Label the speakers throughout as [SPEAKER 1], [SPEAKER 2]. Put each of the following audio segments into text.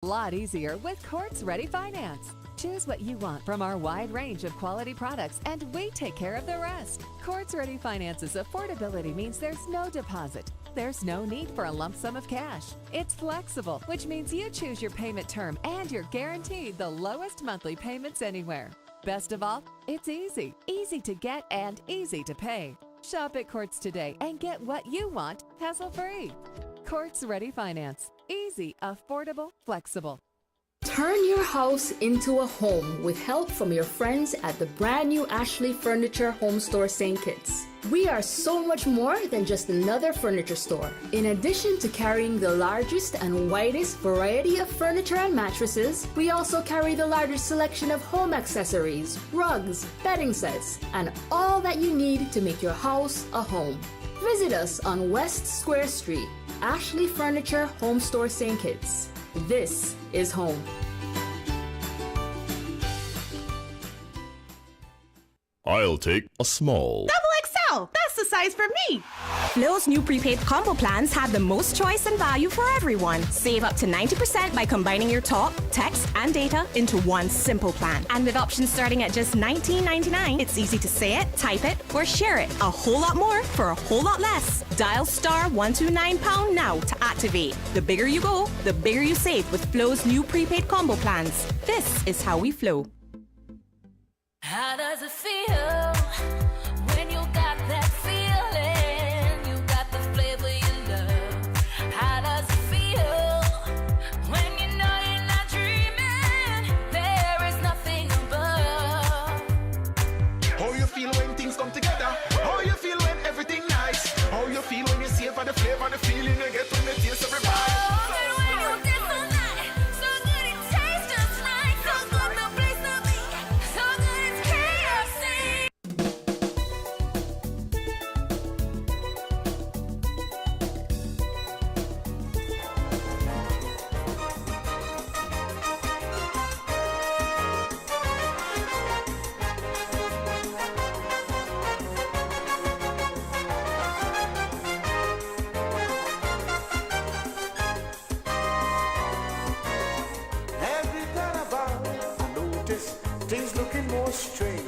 [SPEAKER 1] lot easier with Quartz Ready Finance. Choose what you want from our wide range of quality products, and we take care of the rest. Quartz Ready Finance's affordability means there's no deposit. There's no need for a lump sum of cash. It's flexible, which means you choose your payment term and you're guaranteed the lowest monthly payments anywhere. Best of all, it's easy. Easy to get and easy to pay. Shop at Quartz today and get what you want, hassle-free. Quartz Ready Finance. Easy, affordable, flexible.
[SPEAKER 2] Turn your house into a home with help from your friends at the brand new Ashley Furniture Home Store St. Kitts. We are so much more than just another furniture store. In addition to carrying the largest and widest variety of furniture and mattresses, we also carry the largest selection of home accessories, rugs, bedding sets, and all that you need to make your house a home. Visit us on West Square Street, Ashley Furniture Home Store St. Kitts. This is home.
[SPEAKER 3] I'll take a small.
[SPEAKER 4] XL, that's the size for me.
[SPEAKER 5] Flo's new prepaid combo plans have the most choice and value for everyone. Save up to 90% by combining your talk, text, and data into one simple plan. And with options starting at just $19.99, it's easy to say it, type it, or share it. A whole lot more for a whole lot less. Dial *129# now to activate. The bigger you go, the bigger you save with Flo's new prepaid combo plans. This is how we flow.
[SPEAKER 6] How does it feel when you got that feeling? You got the flavor you love. How does it feel when you know you're not dreaming? There is nothing above.
[SPEAKER 7] How you feel when things come together? How you feel when everything nice? How you feel when you savor the flavor, the feeling you get when you taste every bite?
[SPEAKER 8] Things looking more strange,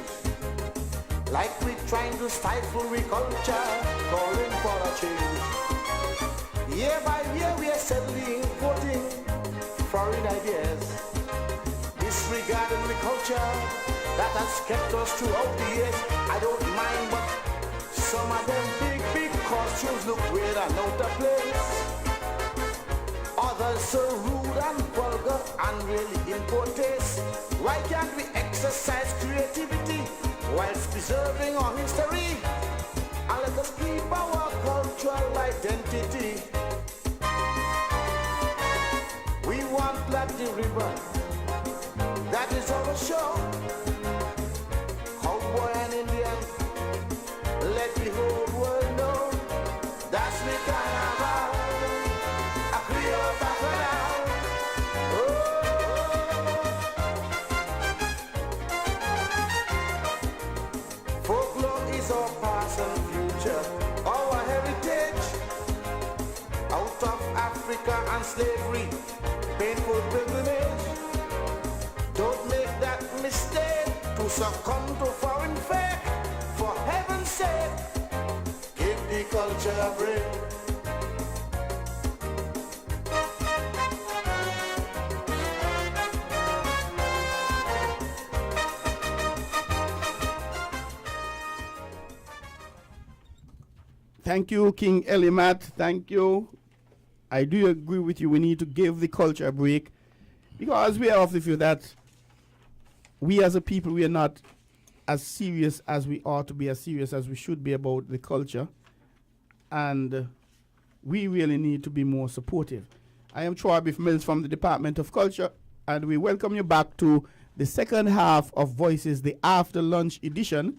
[SPEAKER 8] like we're trying to stifle we culture, calling for a change. Year by year we are steadily importing foreign ideas, disregarding the culture that has kept us throughout the years. I don't mind, but some of them big costumes look weird and out of place. Others so rude and vulgar and really in poor taste. Why can't we exercise creativity whilst preserving our history? And let us keep our cultural identity. We want Black the Ribbon, that is our show. Cowboy and Indian, let the whole world know. That's the carnival, a Creole bacchanal. Folklore is our past and future, our heritage. Out of Africa and slavery, painful pilgrimage. Don't make that mistake to succumb to foreign faith. For heaven's sake, give the culture a break.
[SPEAKER 9] Thank you, King Elimat. Thank you. I do agree with you. We need to give the culture a break because we are of the view that we as a people, we are not as serious as we ought to be, as serious as we should be about the culture. And we really need to be more supportive. I am Troy Biff Mills from the Department of Culture, and we welcome you back to the second half of Voices, the After Lunch edition.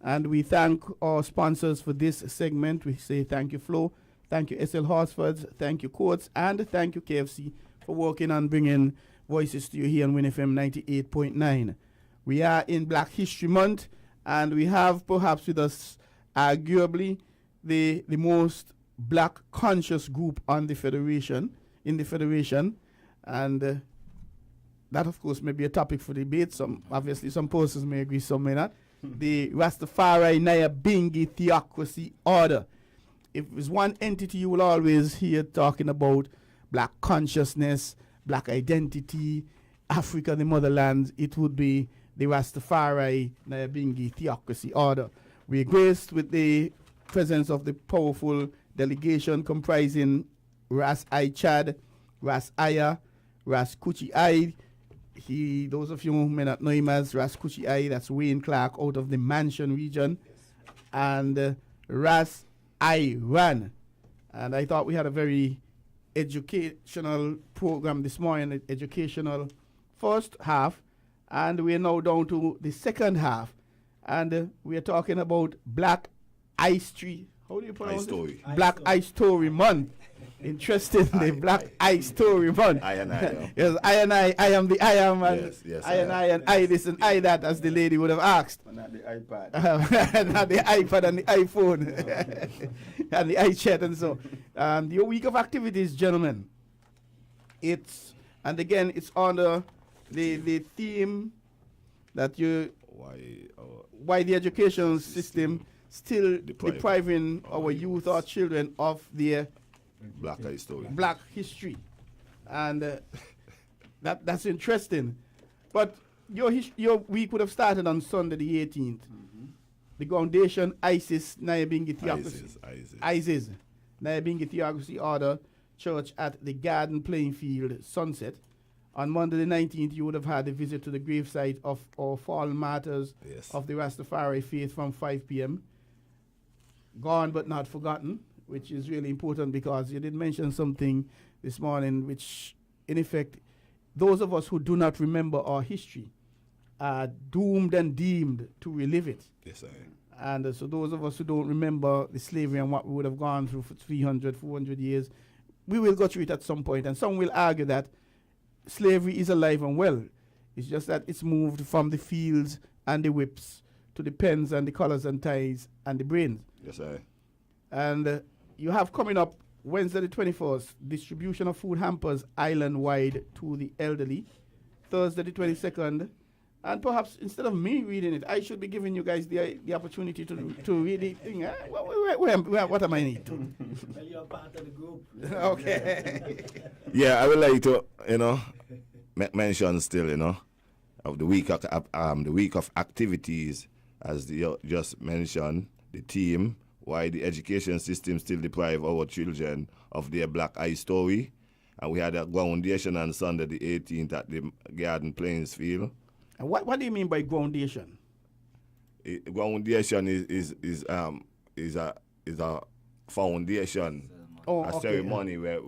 [SPEAKER 9] And we thank our sponsors for this segment. We say thank you, Flo. Thank you, SL Horsford. Thank you, Courts. And thank you, KFC, for working on bringing Voices to you here on Win FM 98.9. We are in Black History Month, and we have perhaps with us arguably the most black conscious group on the Federation, in the Federation. And that of course may be a topic for debate. Obviously some persons may agree, some may not. The Rastafari Nyabingi Theocracy Order. If there's one entity you will always hear talking about black consciousness, black identity, Africa, the motherland, it would be the Rastafari Nyabingi Theocracy Order. We're graced with the presence of the powerful delegation comprising Ras I Chad, Ras Aya, Ras Kuchi I. Those of you who may not know him as Ras Kuchi I, that's Wayne Clark out of the Mansion region, and Ras Iran. And I thought we had a very educational program this morning, educational first half, and we are now down to the second half, and we are talking about Black Ice Tree. How do you pronounce it? Black Ice Story Month. Interesting, the Black Ice Story Month.
[SPEAKER 10] I and I.
[SPEAKER 9] Yes, I and I am the I am, and
[SPEAKER 10] yes,
[SPEAKER 9] I and I and I this and I that, as the lady would have asked.
[SPEAKER 10] Not the iPad.
[SPEAKER 9] Not the iPad and the iPhone and the iChat and so. Your week of activities, gentlemen. It's it's on the theme that why the education system still depriving our youth or children of their black history, and that's interesting. But your week would have started on Sunday the 18th. The Foundation ISIS Nyabingi Theocracy ISIS Nyabingi Theocracy Order Church at the Garden Playing Field, Sunset. On Monday the 19th, you would have had a visit to the gravesite of our fallen martyrs of the Rastafari faith from 5 p.m. Gone but not forgotten, which is really important because you did mention something this morning which, in effect, those of us who do not remember our history are doomed and deemed to relive it.
[SPEAKER 10] Yes, I am.
[SPEAKER 9] And so those of us who don't remember the slavery and what we would have gone through for 300, 400 years, we will go through it at some point. And some will argue that slavery is alive and well. It's just that it's moved from the fields and the whips to the pens and the collars and ties and the brains.
[SPEAKER 10] Yes, I.
[SPEAKER 9] And you have coming up Wednesday the 21st, distribution of food hampers island-wide to the elderly. Thursday the 22nd, and perhaps instead of me reading it, I should be giving you guys the opportunity to read the thing. What am I need to?
[SPEAKER 11] Well, you're part of the group.
[SPEAKER 9] Okay.
[SPEAKER 10] Yeah, I would like to, mention still, of the week of activities, as you just mentioned, the theme, why the education system still deprive our children of their black eye story. And we had a groundation on Sunday the 18th at the Garden Plains Field.
[SPEAKER 9] And what do you mean by groundation?
[SPEAKER 10] Groundation is a foundation, ceremony where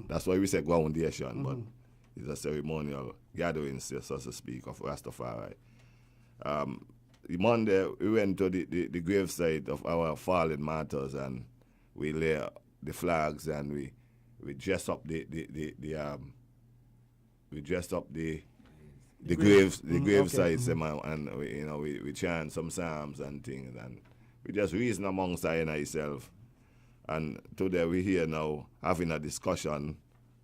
[SPEAKER 10] that's why we say groundation, but it's a ceremonial gathering, so to speak, of Rastafari. Monday we went to the gravesite of our fallen martyrs, and we lay the flags, and we dress up the grave sites, and we chant some psalms and things, and we just reason amongst I and ourselves. And today we here now having a discussion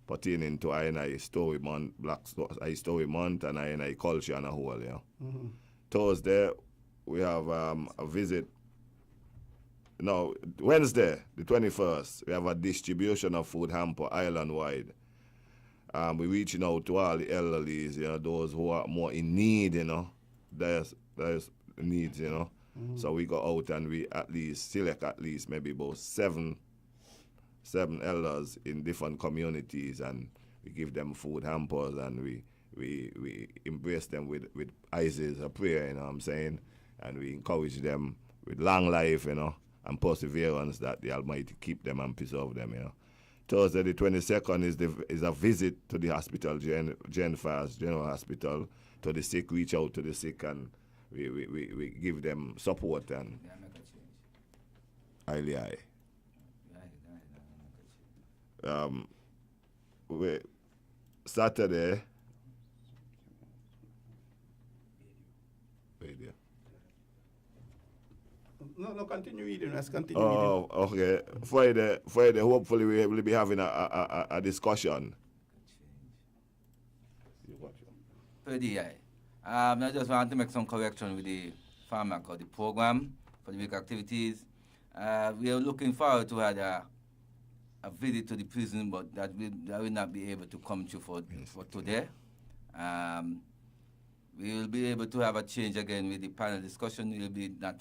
[SPEAKER 10] pertaining to I and I Story Month, Black Story Month, and I and I culture and a whole. Thursday we have a visit. No, Wednesday the 21st we have a distribution of food hamper island-wide. We're reaching out to all the elderlies, those who are more in need, there's needs, So we go out and we select maybe about seven elders in different communities, and we give them food hampers, and we embrace them with ISIS, a prayer, you know what I'm saying? And we encourage them with long life, and perseverance, that the Almighty keep them and preserve them, Thursday the 22nd is a visit to the hospital, Genfast General Hospital, to the sick, reach out to the sick, and we give them support and Saturday
[SPEAKER 9] No, continue reading. Let's continue
[SPEAKER 10] reading. Okay. Friday, hopefully we will be having a discussion.
[SPEAKER 12] per DI. I just want to make some correction with the FAMAC or the program for the week activities. We are looking forward to have a visit to the prison, but that will not be able to come through for today. We will be able to have a change again with the panel discussion. It will be not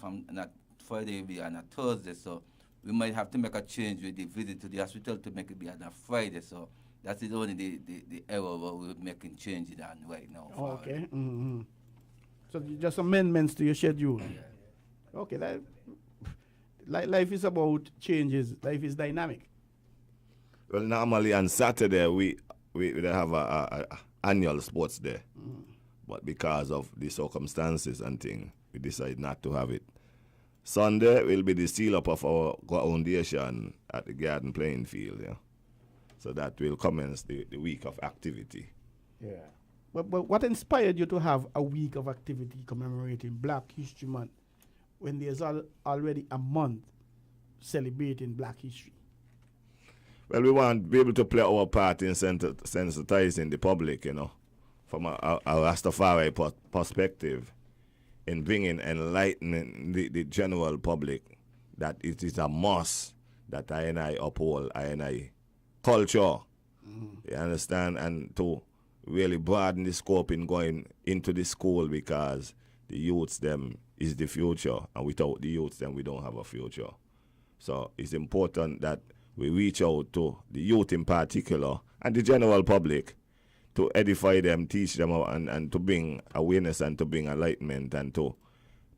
[SPEAKER 12] Friday, it will be on a Thursday. So we might have to make a change with the visit to the hospital to make it be on a Friday. So that's only the error where we're making changes on right now.
[SPEAKER 9] Okay. Mm-hmm. So just amendments to your schedule.
[SPEAKER 12] Yeah.
[SPEAKER 9] Okay. Life is about changes. Life is dynamic.
[SPEAKER 10] Well, normally on Saturday we have a annual sports day, but because of the circumstances and things, we decide not to have it. Sunday will be the seal up of our foundation at the Garden Playing Field. Yeah, so that will commence the week of activity.
[SPEAKER 9] Yeah. But what inspired you to have a week of activity commemorating Black History Month when there's already a month celebrating Black history?
[SPEAKER 10] Well, we want to be able to play our part in sensitizing the public, from a Rastafari perspective, in bringing enlightenment the general public that it is a must that I uphold I culture. You understand? And to really broaden the scope in going into the school, because the youths them is the future, and without the youths then we don't have a future. So it's important that we reach out to the youth in particular and the general public to edify them, teach them, and to bring awareness and to bring enlightenment and to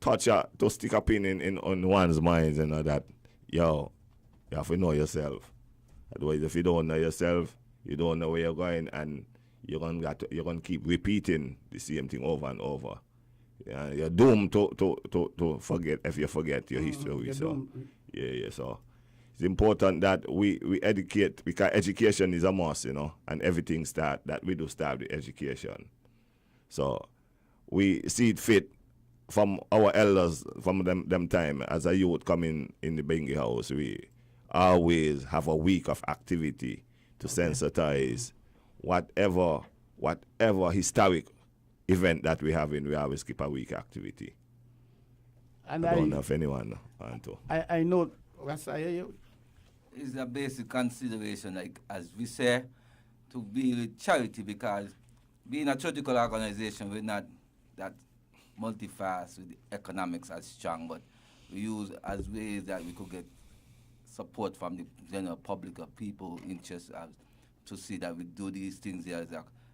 [SPEAKER 10] to stick a pin in one's minds, that, you have to know yourself. Otherwise, if you don't know yourself, you don't know where you're going, and you're gonna keep repeating the same thing over and over. Yeah, you're doomed to forget if you forget your history. So, so it's important that we educate, because education is a must, and everything start with education. So we see it fit from our elders, from them time as a youth coming in the Bengi House. We always have a week of activity to sensitize whatever historic event that we have we always keep a week activity. And I don't know if anyone want to.
[SPEAKER 9] I know, Rasta, you.
[SPEAKER 12] It's a basic consideration, like as we say, to be with charity, because being a charitable organization, we're not that multi-fast with the economics as strong, but we use as ways that we could get support from the general public or people interested to see that we do these things here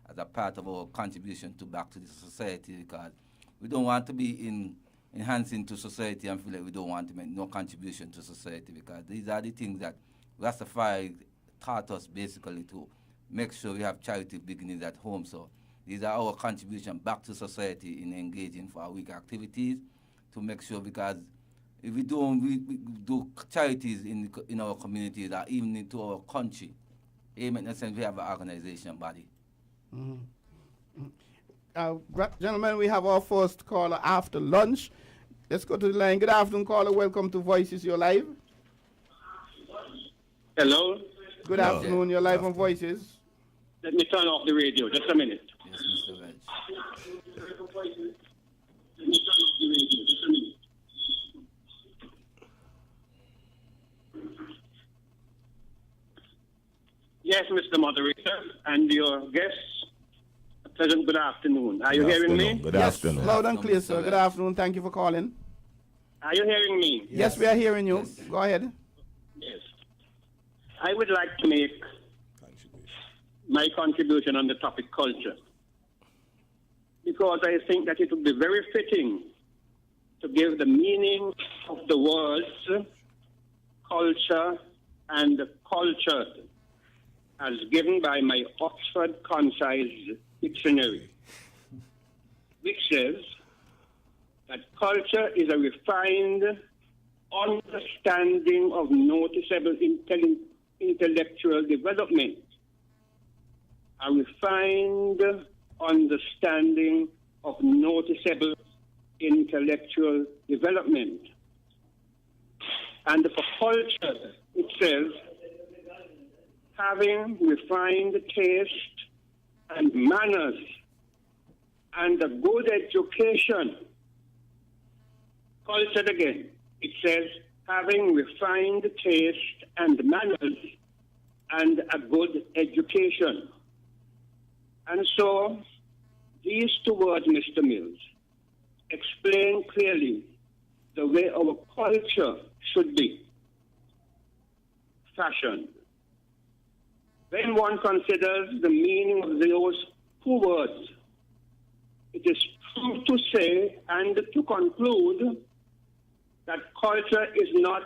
[SPEAKER 12] as a part of our contribution back to the society, because we don't want to be enhancing to society and feel like we don't want to make no contribution to society, because these are the things that Rastafari taught us basically to make sure we have charity beginnings at home. So these are our contribution back to society in engaging for our week activities to make sure, because if we do charities in our communities or even into our country, it makes no sense we have an organization body.
[SPEAKER 9] Gentlemen, we have our first caller after lunch. Let's go to the line. Good afternoon, caller. Welcome to Voices. You're live.
[SPEAKER 13] Hello.
[SPEAKER 9] Good afternoon. You're live on Voices.
[SPEAKER 13] Let me turn off the radio. Just a minute.
[SPEAKER 12] Yes, Mr. Reg. Yes,
[SPEAKER 13] Mr. Moderator, and your guests. A pleasant good afternoon. Are you hearing me?
[SPEAKER 10] Good
[SPEAKER 9] yes,
[SPEAKER 10] afternoon.
[SPEAKER 9] Loud and clear, sir. Good afternoon. Thank you for calling.
[SPEAKER 13] Are you hearing me?
[SPEAKER 9] Yes, we are hearing you.
[SPEAKER 12] Yes.
[SPEAKER 9] Go ahead.
[SPEAKER 13] Yes. I would like to make my contribution on the topic culture, because I think that it would be very fitting to give the meaning of the words culture and cultured as given by my Oxford Concise Dictionary, which says that culture is a refined understanding of noticeable intellectual development. A refined understanding of noticeable intellectual development. And for culture, it says, having refined taste and manners and a good education. Cultured again. It says, having refined taste and manners and a good education. And so, these two words, Mr. Mills, explain clearly the way our culture should be fashioned. When one considers the meaning of those two words, it is true to say and to conclude that culture is not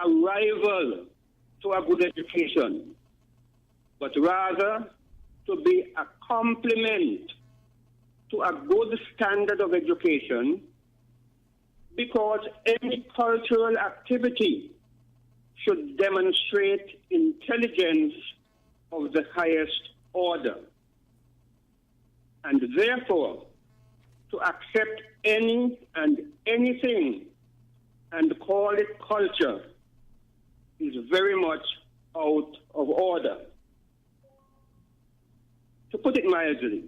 [SPEAKER 13] a rival to a good education, but rather to be a complement to a good standard of education, because any cultural activity should demonstrate intelligence of the highest order. And therefore, to accept any and anything and call it culture is very much out of order. To put it mildly,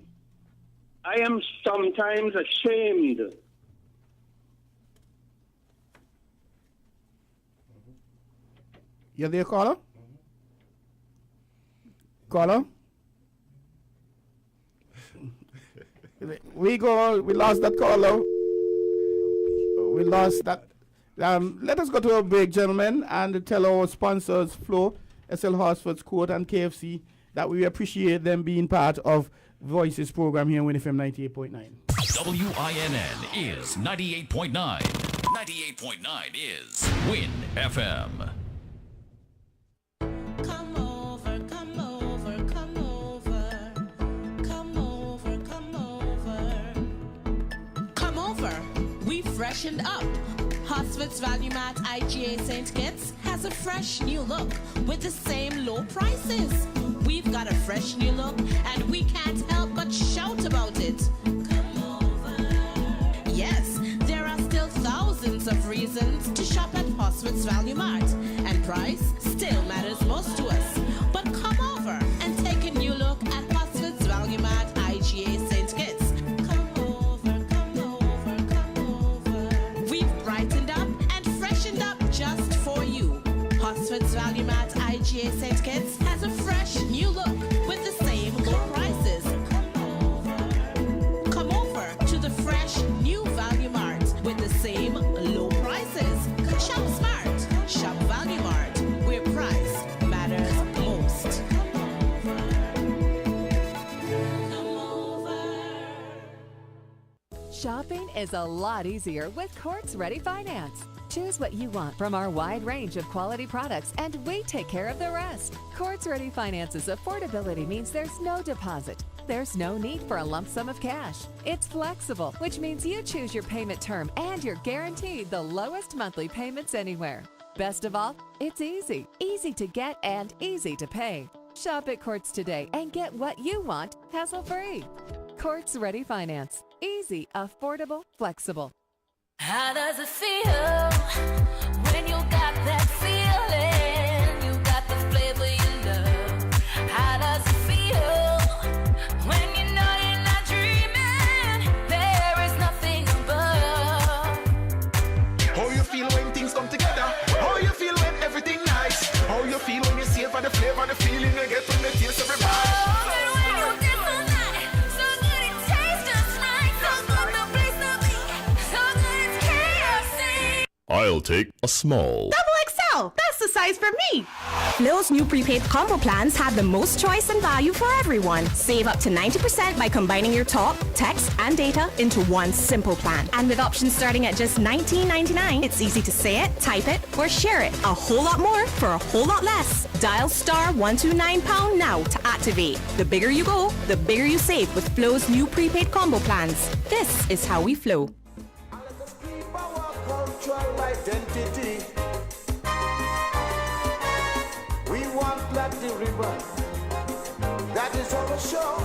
[SPEAKER 13] I am sometimes ashamed
[SPEAKER 9] You there, caller? Caller? We lost that caller. We lost that. Let us go to a break, gentlemen, and tell our sponsors, Flo, SL Horsford's Court, and KFC, that we appreciate them being part of Voices program here on Win FM 98.9.
[SPEAKER 14] WINN is 98.9. 98.9 is Win FM.
[SPEAKER 15] Come over, come over, come over. Come over, come over. Come over. We freshened up. Horsford's Value Mart IGA St. Kitts has a fresh new look with the same low prices. We've got a fresh new look and we can't help but shout about it. Come over. Yes, there are still thousands of reasons to shop at Horsford's Value Mart, and price still matters most to us. But come over and take a new look at Horsford's Value Mart IGA St. Kitts. Come over, come over, come over. We've brightened up and freshened up just for you. Horsford's Value Mart IGA St. Kitts has a fresh new look with the same low prices. Come over to the fresh new Value Mart with the same low prices. Shop smart, shop Value Mart, where price matters most.
[SPEAKER 1] Shopping is a lot easier with Courts Ready Finance. Choose what you want from our wide range of quality products, and we take care of the rest. Courts Ready Finance's affordability means there's no deposit. There's no need for a lump sum of cash. It's flexible, which means you choose your payment term and you're guaranteed the lowest monthly payments anywhere. Best of all, it's easy. Easy to get and easy to pay. Shop at Courts today and get what you want hassle-free. Courts Ready Finance. Easy, affordable, flexible.
[SPEAKER 6] How does it feel when you got that feeling? You got the flavor you love. How does it feel when you know you're not dreaming? There is nothing above.
[SPEAKER 7] How you feel when things come together? How you feel when everything nice? How you feel when you savor the flavor, the feeling you get when you taste every bite?
[SPEAKER 3] I'll take a small.
[SPEAKER 4] XL, that's the size for me.
[SPEAKER 5] Flo's new prepaid combo plans have the most choice and value for everyone. Save up to 90% by combining your talk, text, and data into one simple plan. And with options starting at just $19.99, it's easy to say it, type it, or share it. A whole lot more for a whole lot less. Dial *129# now to activate. The bigger you go, the bigger you save with Flo's new prepaid combo plans. This is how we flow.
[SPEAKER 8] Cultural identity. We want Black the River. That is our show.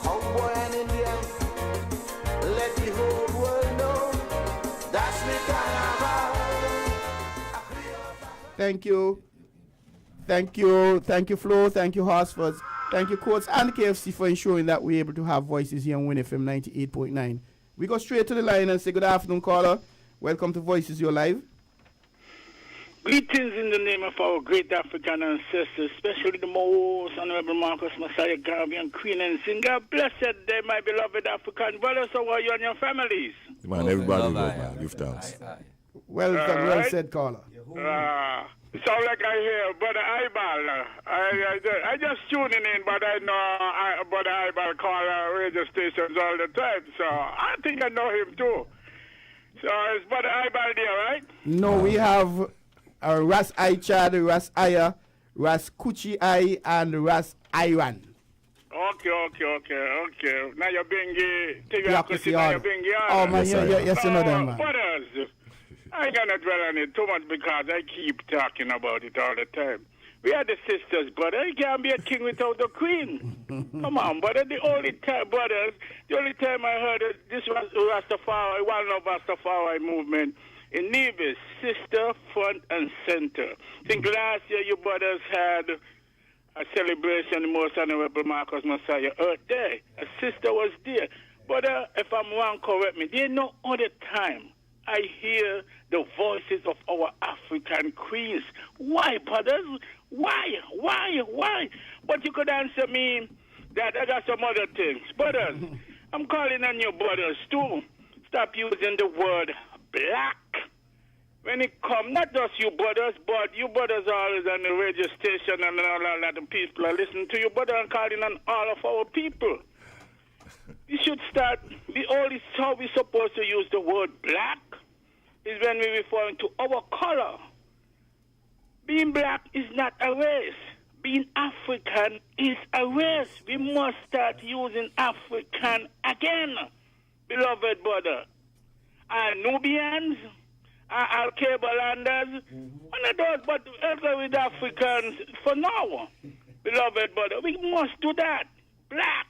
[SPEAKER 8] Cowboy and Indian. Let the whole world know. That's the carnival.
[SPEAKER 9] Thank you Thank you, Flo. Thank you, Horsfords. Thank you, Courts and KFC for ensuring that we're able to have voices here on Win FM 98.9. We go straight to the line and say good afternoon, caller. Welcome to Voices You're Live.
[SPEAKER 16] Greetings in the name of our great African ancestors, especially the most Honorable Marcus Messiah Garvey and Queen and Sing. God blessed day, my beloved African brothers. How are you and your families?
[SPEAKER 10] Man, everybody good, man. Give thanks.
[SPEAKER 9] Well done, well said, caller.
[SPEAKER 16] Sound like I hear Brother Eyeball. I just tuning in, but I know Brother Eyeball call radio stations all the time, so I think I know him too. So is Brother Eyeball there, right?
[SPEAKER 9] No, we have Ras Aichad, Ras Aya, Ras Kuchi Ai, and Ras Iran.
[SPEAKER 16] Okay. Now you're being gay.
[SPEAKER 9] Oh, man, yes, you know that, man.
[SPEAKER 16] Brothers, I ain't gonna dwell on it too much because I keep talking about it all the time. We are the sisters, brother. You can't be a king without a queen. Come on, brother. The only time I heard it, this was Rastafari, one of Rastafari movement in Nevis, sister, front, and center. I think last year you brothers had a celebration of the Most Honorable Marcus Messiah Earth Day. A sister was there. Brother, if I'm wrong, correct me. There's no other time I hear the voices of our African queens. Why, brothers? Why? But you could answer me that I got some other things. Brothers, I'm calling on you brothers too. Stop using the word black. When it comes, not just you brothers, but you brothers are always on the radio station and all that the people are listening to you, brother, I'm calling on all of our people. You should start, how we supposed to use the word black is when we're referring to our color. Being black is not a race. Being African is a race. We must start using African again, beloved brother. Nubians, Al-Kabalanders, one of those, but also with Africans for now, beloved brother. We must do that. Black.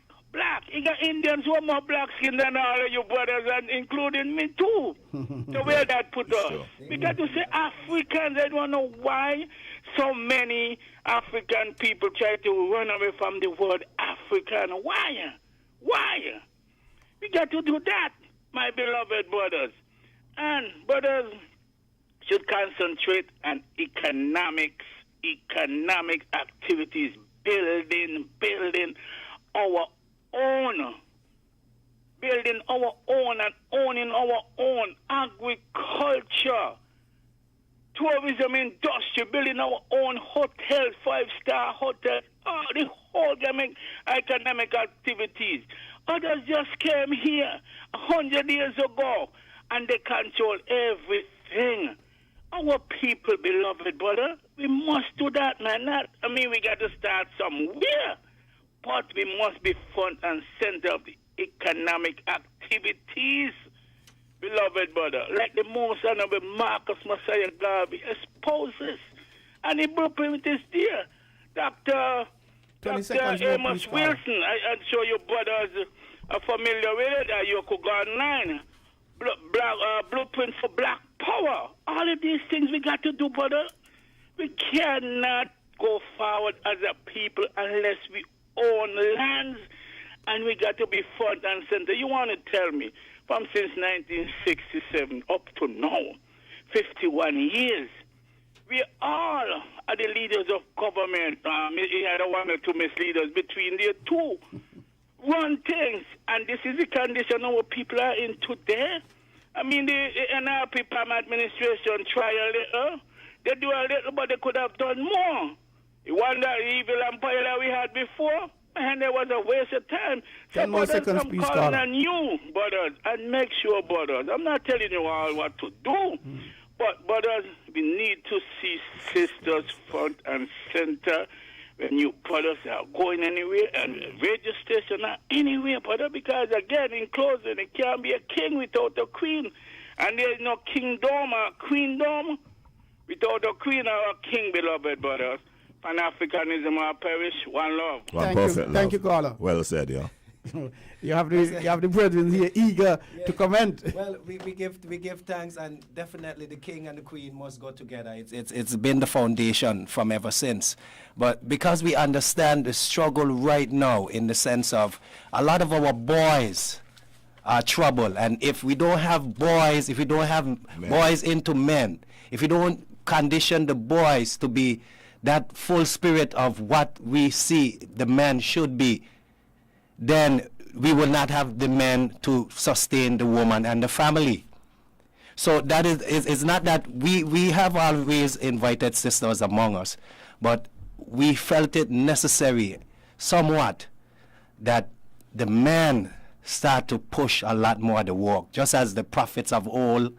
[SPEAKER 16] You got Indians who are more black skin than all of you brothers, and including me too. So where that put us? Sure. We got to say Africans. I don't know why so many African people try to run away from the word African. Why? We got to do that, my beloved brothers. And brothers should concentrate on economic activities, building our own and owning our own agriculture, tourism industry, building our own hotels, 5-star hotels, the whole economic activities. Others just came here 100 years ago and they control everything. Our people, beloved brother, we must do that, man. We got to start somewhere. But we must be front and center of the economic activities, beloved brother. Like the Most Honorable Marcus Messiah Garvey exposes. And the blueprint is there. Dr. Amos Wilson, I'm sure your brothers are familiar with it. You could go online. Blueprint for Black Power. All of these things we got to do, brother. We cannot go forward as a people unless we own lands, and we got to be front and center. You want to tell me, from since 1967 up to now, 51 years, we all are the leaders of government. I don't want to mislead us between the two. Run things, and this is the condition our people are in today. The NRP PAM administration try a little. They do a little, but they could have done more. You wonder the evil empire that we had before? And there was a waste of time.
[SPEAKER 9] 10 more seconds, please,
[SPEAKER 16] I'm calling on you, brothers, and make sure, brothers, I'm not telling you all what to do, but, brothers, we need to see sisters front and center when you brothers are going anywhere, and radio station or anywhere, brother, because, again, in closing, it can't be a king without a queen, and there's no kingdom or queendom without a queen or a king, beloved brothers. Pan-Africanism or perish, one love.
[SPEAKER 10] Thank you,
[SPEAKER 9] caller.
[SPEAKER 10] Well said, yeah.
[SPEAKER 9] You have the brethren here eager to comment.
[SPEAKER 11] Well, we give thanks, and definitely the king and the queen must go together. It's been the foundation from ever since. But because we understand the struggle right now, in the sense of a lot of our boys are trouble, and if we don't have boys, if we don't have boys into men, if we don't condition the boys to be that full spirit of what we see the man should be, then we will not have the men to sustain the woman and the family. So that is it's not that we have always invited sisters among us, but we felt it necessary somewhat that the men start to push a lot more the work. Just as the prophets of old,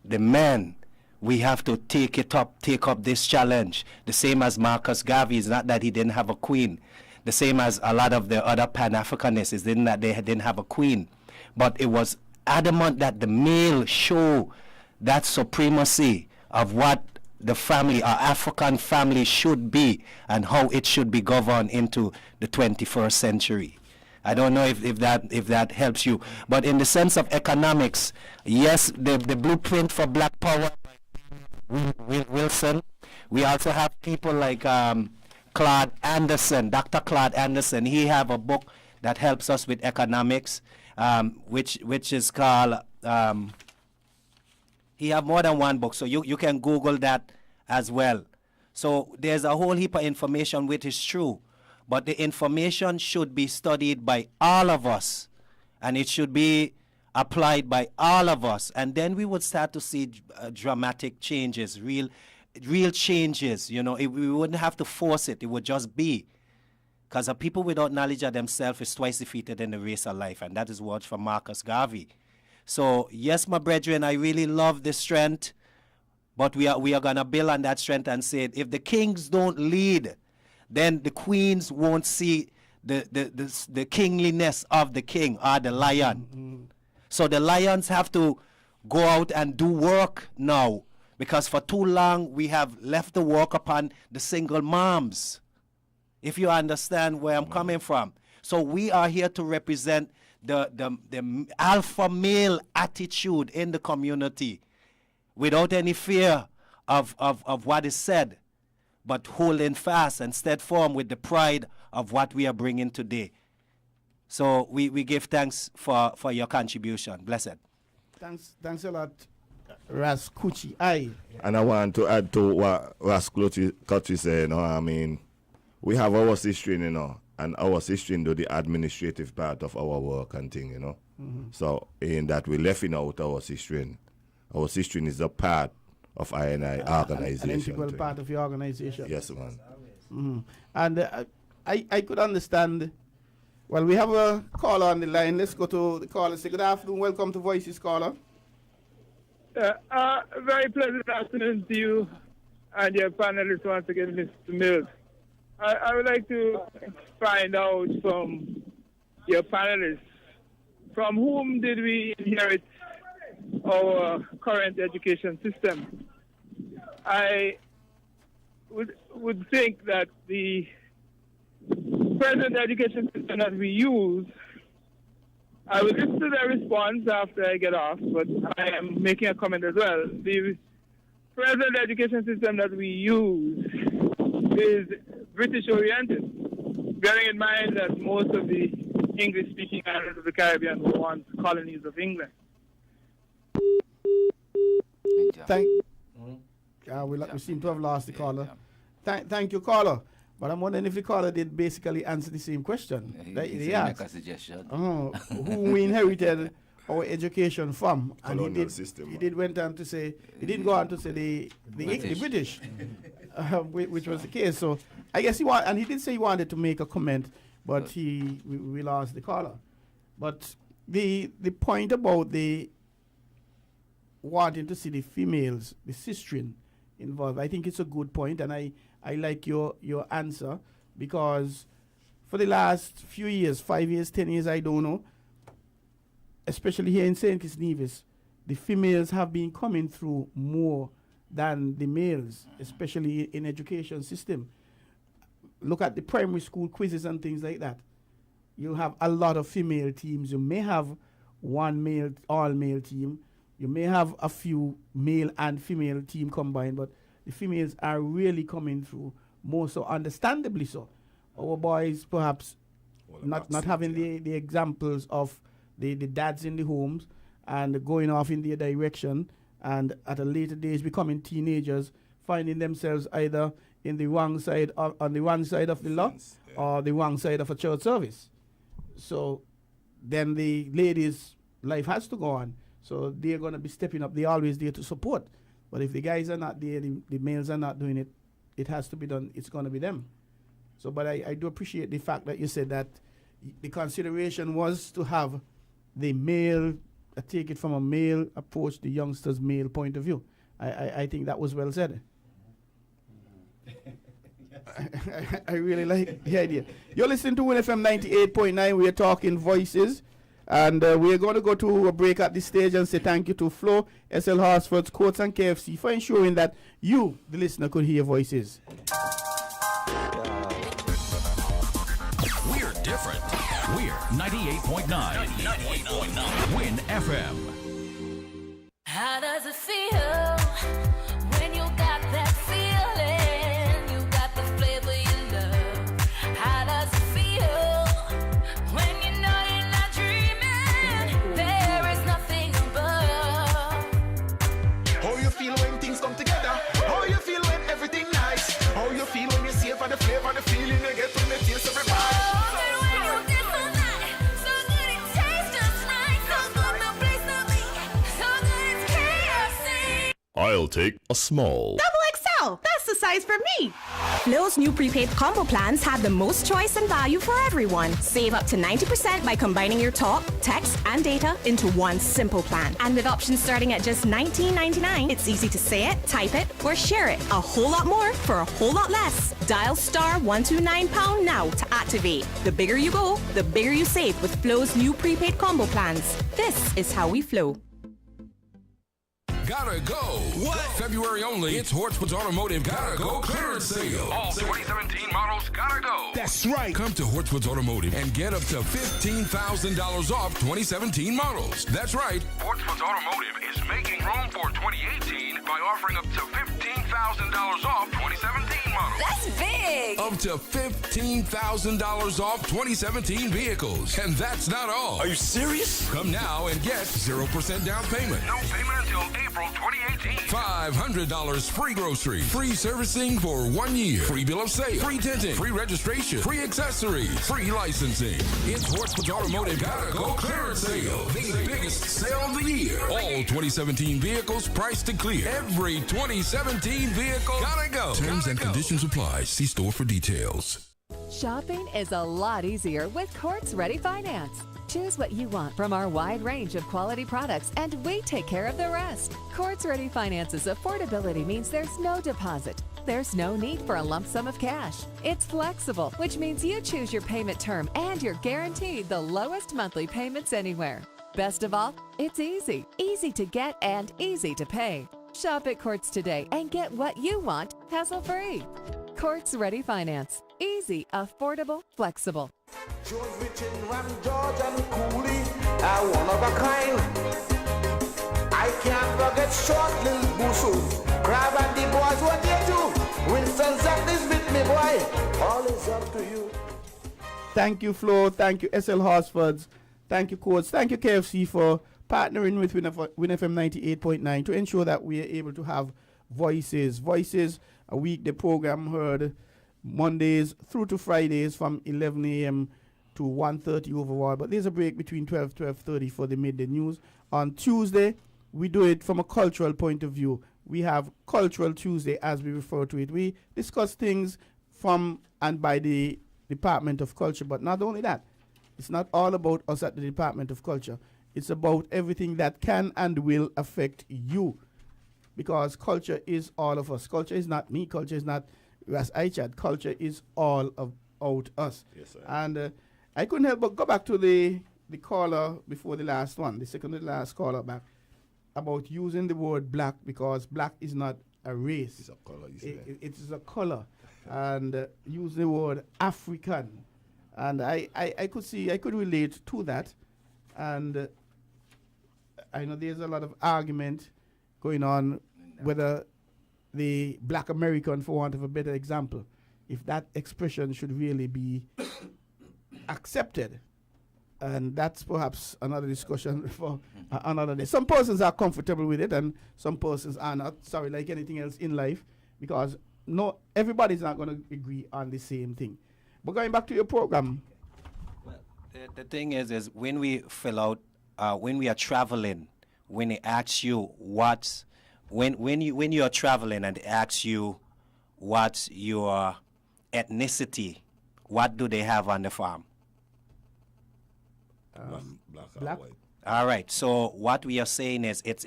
[SPEAKER 11] the men, we have to take up this challenge. The same as Marcus Garvey. It's not that he didn't have a queen. The same as a lot of the other Pan-Africanists. It's not that they didn't have a queen. But it was adamant that the male show that supremacy of what the family, our African family, should be and how it should be governed into the 21st century. I don't know if that helps you. But in the sense of economics, yes, the blueprint for Black Power Wilson. We also have people like Claude Anderson, Dr. Claude Anderson. He have a book that helps us with economics, which is called. He have more than one book, so you can Google that as well. So there's a whole heap of information which is true, but the information should be studied by all of us, and it should be applied by all of us, and then we would start to see dramatic changes, real changes. You know, we wouldn't have to force it. It would just be. Because a people without knowledge of themselves is twice defeated in the race of life, and that is words from Marcus Garvey. So, yes, my brethren, I really love this strength, but we are going to build on that strength and say, if the kings don't lead, then the queens won't see the kingliness of the king or the lion. Mm-hmm. So the lions have to go out and do work now, because for too long we have left the work upon the single moms, if you understand where I'm coming from. So we are here to represent the alpha male attitude in the community without any fear of what is said, but holding fast and steadfast with the pride of what we are bringing today. So we give thanks for your contribution. Blessed.
[SPEAKER 9] Thanks a lot, Ras Kuchi. Aye.
[SPEAKER 10] And I want to add to what Ras Kuchi said, you know, I mean, we have our sister, you know, and our sister do the administrative part of our work and thing, you know. Mm-hmm. So in that we left out our sister. Our sister is a part of INI organization.
[SPEAKER 9] An integral part of your organization.
[SPEAKER 10] Yes, man.
[SPEAKER 9] Mm-hmm. And I could understand. Well, we have a caller on the line. Let's go to the caller. Say good afternoon. Welcome to Voices, caller.
[SPEAKER 17] Very pleasant afternoon to you and your panelists once again, Mr. Mills. I would like to find out from your panelists, from whom did we inherit our current education system? I would think that the present education system that we use, I will listen to their response after I get off, but I am making a comment as well. The present education system that we use is British-oriented, bearing in mind that most of the English-speaking islands of the Caribbean were once colonies of England.
[SPEAKER 9] We seem to have lost the caller. Thank you, caller. But I'm wondering if the caller did basically answer the same question.
[SPEAKER 12] He make a suggestion.
[SPEAKER 9] Who we inherited our education from. And
[SPEAKER 10] colonial system.
[SPEAKER 9] He went on to say, he didn't go on to say the British, which was the case. So I guess and he did say he wanted to make a comment, but we lost the caller. But the point about the wanting to see the females, the sistren involved, I think it's a good point, and I like your answer, because for the last few years, 5 years, 10 years, I don't know, especially here in St. Kitts Nevis, the females have been coming through more than the males, especially in education system. Look at the primary school quizzes and things like that. you have a lot of female teams. You may have one male, all-male team. You may have a few male and female team combined, but the females are really coming through more so, understandably so. Our boys perhaps not having the examples of the dads in the homes and going off in their direction, and at a later age becoming teenagers, finding themselves either in the wrong side on the wrong side of the law or the wrong side of a church service. So then the ladies' life has to go on. So they're going to be stepping up. They're always there to support. But if the guys are not there, the males are not doing it, it has to be done. It's going to be them. So, but I do appreciate the fact that you said that the consideration was to have the male, take it from a male approach, the youngsters' male point of view. I think that was well said. I really like the idea. You're listening to Win FM 98.9. We are talking voices. And we're going to go to a break at this stage and say thank you to Flo, SL Horsford's, Courts and KFC for ensuring that you, the listener, could hear voices.
[SPEAKER 14] We're different. We're 98.9. 98.9. Win FM.
[SPEAKER 6] How does it feel when you got that feeling? You got the flavor you love. How does it feel when you know you're not dreaming? There is nothing above.
[SPEAKER 7] How you feel when things come together? How you feel when everything nice? How you feel when you savor the flavor, the feeling you get when the taste of everybody?
[SPEAKER 3] I'll take a small.
[SPEAKER 4] XXL, that's the size for me.
[SPEAKER 5] Flo's new prepaid combo plans have the most choice and value for everyone. Save up to 90% by combining your talk, text, and data into one simple plan. And with options starting at just $19.99, it's easy to say it, type it, or share it. A whole lot more for a whole lot less. Dial *129# now to activate. The bigger you go, the bigger you save with Flo's new prepaid combo plans. This is how we flow.
[SPEAKER 18] Gotta go. What? February only. It's Hortwood's Automotive Gotta Go clearance sale. All 2017 models gotta go.
[SPEAKER 7] That's right.
[SPEAKER 18] Come to Hortwood's Automotive and get up to $15,000 off 2017 models. That's right. Hortwood's Automotive is making room for 2018 by offering up to $15,000 off 2017 models.
[SPEAKER 6] That's big.
[SPEAKER 18] Up to $15,000 off 2017 vehicles. And that's not all.
[SPEAKER 7] Are you serious?
[SPEAKER 18] Come now and get 0% down payment.
[SPEAKER 7] No payment until April 2018.
[SPEAKER 18] $500 free grocery, free servicing for 1 year, free bill of sale, free tinting, free registration, free accessories, free licensing. It's Hortwood's Automotive Gotta Go clearance sale. The biggest sale of the year. All 2017 vehicles priced to clear. Every 2017 vehicle gotta go. Terms and conditions apply. See store for details.
[SPEAKER 1] Shopping is a lot easier with Courts Ready Finance. Choose what you want from our wide range of quality products, and we take care of the rest. Courts Ready Finance's affordability means there's no deposit. There's no need for a lump sum of cash. It's flexible, which means you choose your payment term and you're guaranteed the lowest monthly payments anywhere. Best of all, it's easy. Easy to get and easy to pay. Shop at Courts today and get what you want, hassle-free. Courts Ready Finance. Easy, affordable, flexible.
[SPEAKER 8] George Richard, Ram George and Cooley are one of a kind. I can't forget Short Lil Busu, Crab and the boys, what they do. Winston Zach is with me, boy. All is up to you.
[SPEAKER 9] Thank you, Flo. Thank you, SL Horsfords. Thank you, Courts. Thank you, KFC, for partnering with Win FM 98.9 to ensure that we are able to have voices. Voices, a weekday program heard Mondays through to Fridays from 11 a.m. to 1:30 overall. But there's a break between 12:30 for the midday news. On Tuesday, we do it from a cultural point of view. We have Cultural Tuesday, as we refer to it. We discuss things from and by the Department of Culture. But not only that, it's not all about us at the Department of Culture. It's about everything that can and will affect you. Because culture is all of us. Culture is not me. Culture is not Ras Aichad. Culture is all about us.
[SPEAKER 10] Yes, sir.
[SPEAKER 9] And I couldn't help but go back to the caller before the last one, the second to the last caller back, about using the word black, because black is not a race.
[SPEAKER 10] It's a color.
[SPEAKER 9] It is a color. And use the word African. And I could relate to that. And I know there's a lot of argument going on whether the Black American, for want of a better example, if that expression should really be accepted. And that's perhaps another discussion for another day. Some persons are comfortable with it and some persons are not. Sorry, like anything else in life, because everybody's not going to agree on the same thing. But going back to your program.
[SPEAKER 11] Well, the thing is when we fill out, when we are traveling, when they ask you when you are traveling and they ask you what's your ethnicity, what do they have on the farm?
[SPEAKER 10] Black. White.
[SPEAKER 11] All right. So what we are saying is it's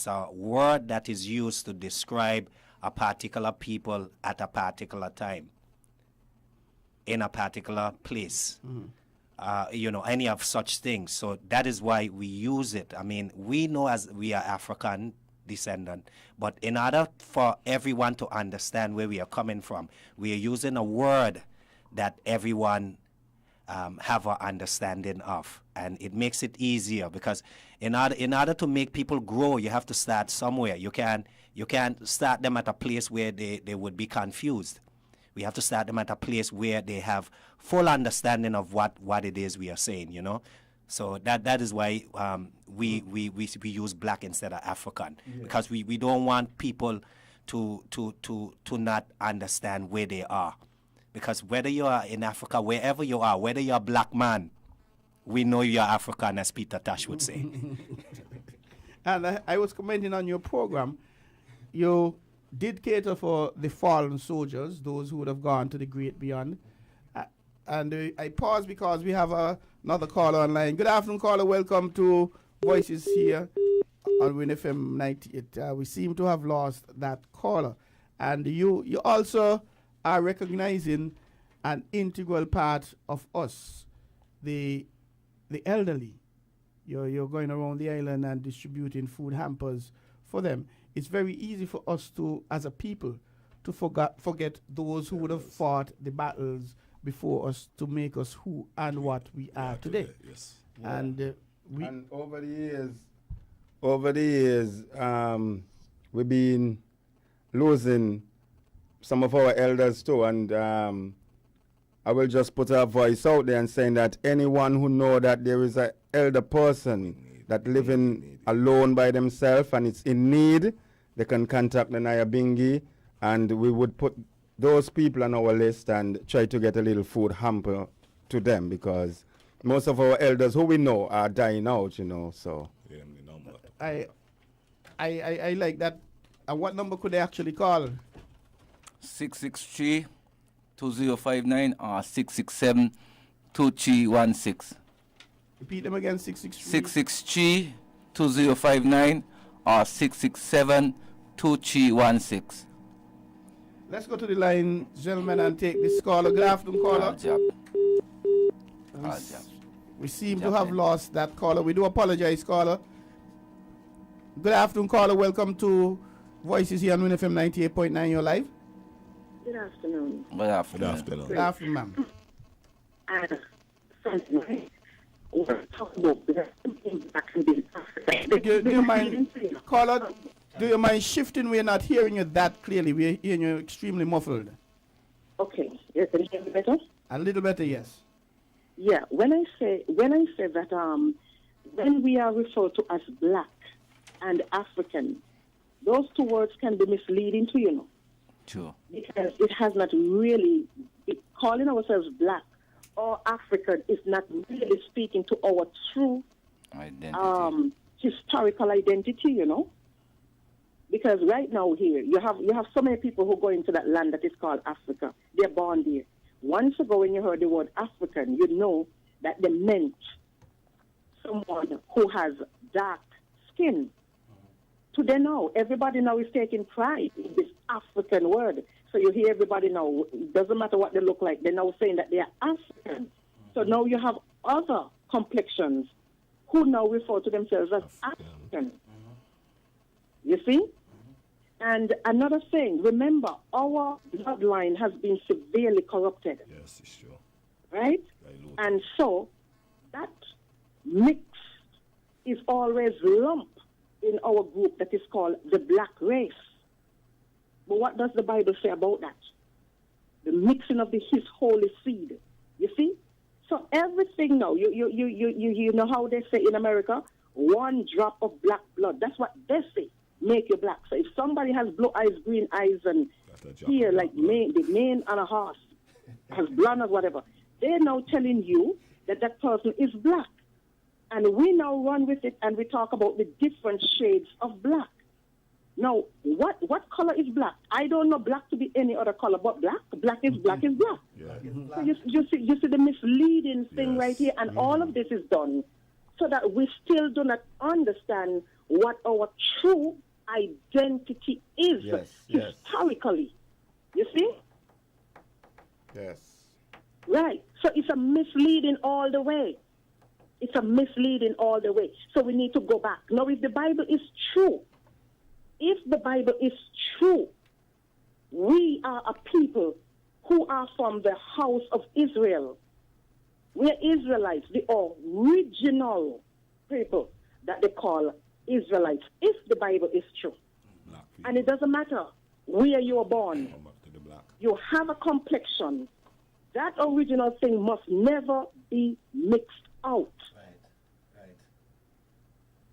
[SPEAKER 11] a word that is used to describe a particular people at a particular time in a particular place. Any of such things. So that is why we use it. I mean, we know as we are African descendant, but in order for everyone to understand where we are coming from, we are using a word that everyone have an understanding of, and it makes it easier because in order to make people grow, you have to start somewhere. You can't start them at a place where they would be confused. We have to start them at a place where they have full understanding of what it is we are saying, you know. So that is why we use black instead of African, because we don't want people to not understand where they are. Because whether you are in Africa, wherever you are, whether you're a black man, we know you're African, as Peter Tosh would say.
[SPEAKER 9] And I was commenting on your program. You did cater for the fallen soldiers, those who would have gone to the great beyond. And I pause because we have another caller online. Good afternoon, caller. Welcome to Voices here on Win FM 98. We seem to have lost that caller. And you also are recognizing an integral part of us, the elderly. You're going around the island and distributing food hampers for them. It's very easy for us to, as a people, to forget those who would have fought the battles before us to make us who and what we are today.
[SPEAKER 10] Yes.
[SPEAKER 9] Yeah. And
[SPEAKER 19] over the years, we've been losing some of our elders too, and I will just put our voice out there and saying that anyone who know that there is an elder person that living alone by themselves and it's in need, they can contact the Nyabinghi, and we would put those people on our list and try to get a little food hamper to them, because most of our elders who we know are dying out, you know. So
[SPEAKER 9] I like that. And what number could they actually call?
[SPEAKER 12] 663-2059 or 667-2316.
[SPEAKER 9] Repeat them again.
[SPEAKER 12] 663-2059 or 667-2316.
[SPEAKER 9] Let's go to the line, gentlemen, and take this caller. Good afternoon, caller. We seem to have lost that caller. We do apologize, caller. Good afternoon, caller. Welcome to Voices here on Win FM 98.9. You're live.
[SPEAKER 20] Good afternoon.
[SPEAKER 12] Good afternoon.
[SPEAKER 9] Good afternoon, ma'am. Do you mind, caller? Do you mind shifting? We're not hearing you that clearly. We're hearing you extremely muffled.
[SPEAKER 20] Okay. Yes, can you hear me better?
[SPEAKER 9] A little better, yes.
[SPEAKER 20] Yeah. When I say that when we are referred to as black and African, those two words can be misleading to you know.
[SPEAKER 12] Sure.
[SPEAKER 20] Because it has not really, calling ourselves black or African is not really speaking to our true historical identity, you know. Because right now here, you have so many people who go into that land that is called Africa. They're born there. Once ago when you heard the word African, you know that they meant someone who has dark skin. Today now, everybody now is taking pride in this African word. So you hear everybody now, it doesn't matter what they look like, they're now saying that they are African. So now you have other complexions who now refer to themselves as African. You see? And another thing, remember, our bloodline has been severely corrupted.
[SPEAKER 10] Yes, it's true.
[SPEAKER 20] right? And so that mix is always lumped in our group that is called the black race. But what does the Bible say about that? The mixing of his holy seed. You see? So everything now, you know how they say in America, one drop of black blood. That's what they say, make you black. So if somebody has blue eyes, green eyes, and here like the mane on a horse, has blonde or whatever, they're now telling you that that person is black. And we now run with it and we talk about the different shades of black. Now, what color is black? I don't know black to be any other color but black. Black is black is black.
[SPEAKER 10] Yeah.
[SPEAKER 20] So you see the misleading thing right here, and all of this is done so that we still do not understand what our true identity is historically. You see?
[SPEAKER 19] Yes.
[SPEAKER 20] Right. So it's a misleading all the way. It's a misleading all the way. So we need to go back. Now, if the Bible is true, we are a people who are from the house of Israel. We are Israelites, the original people that they call Israelites, if the Bible is true. And it doesn't matter where you are born. You have a complexion. That original thing must never be mixed out. Right.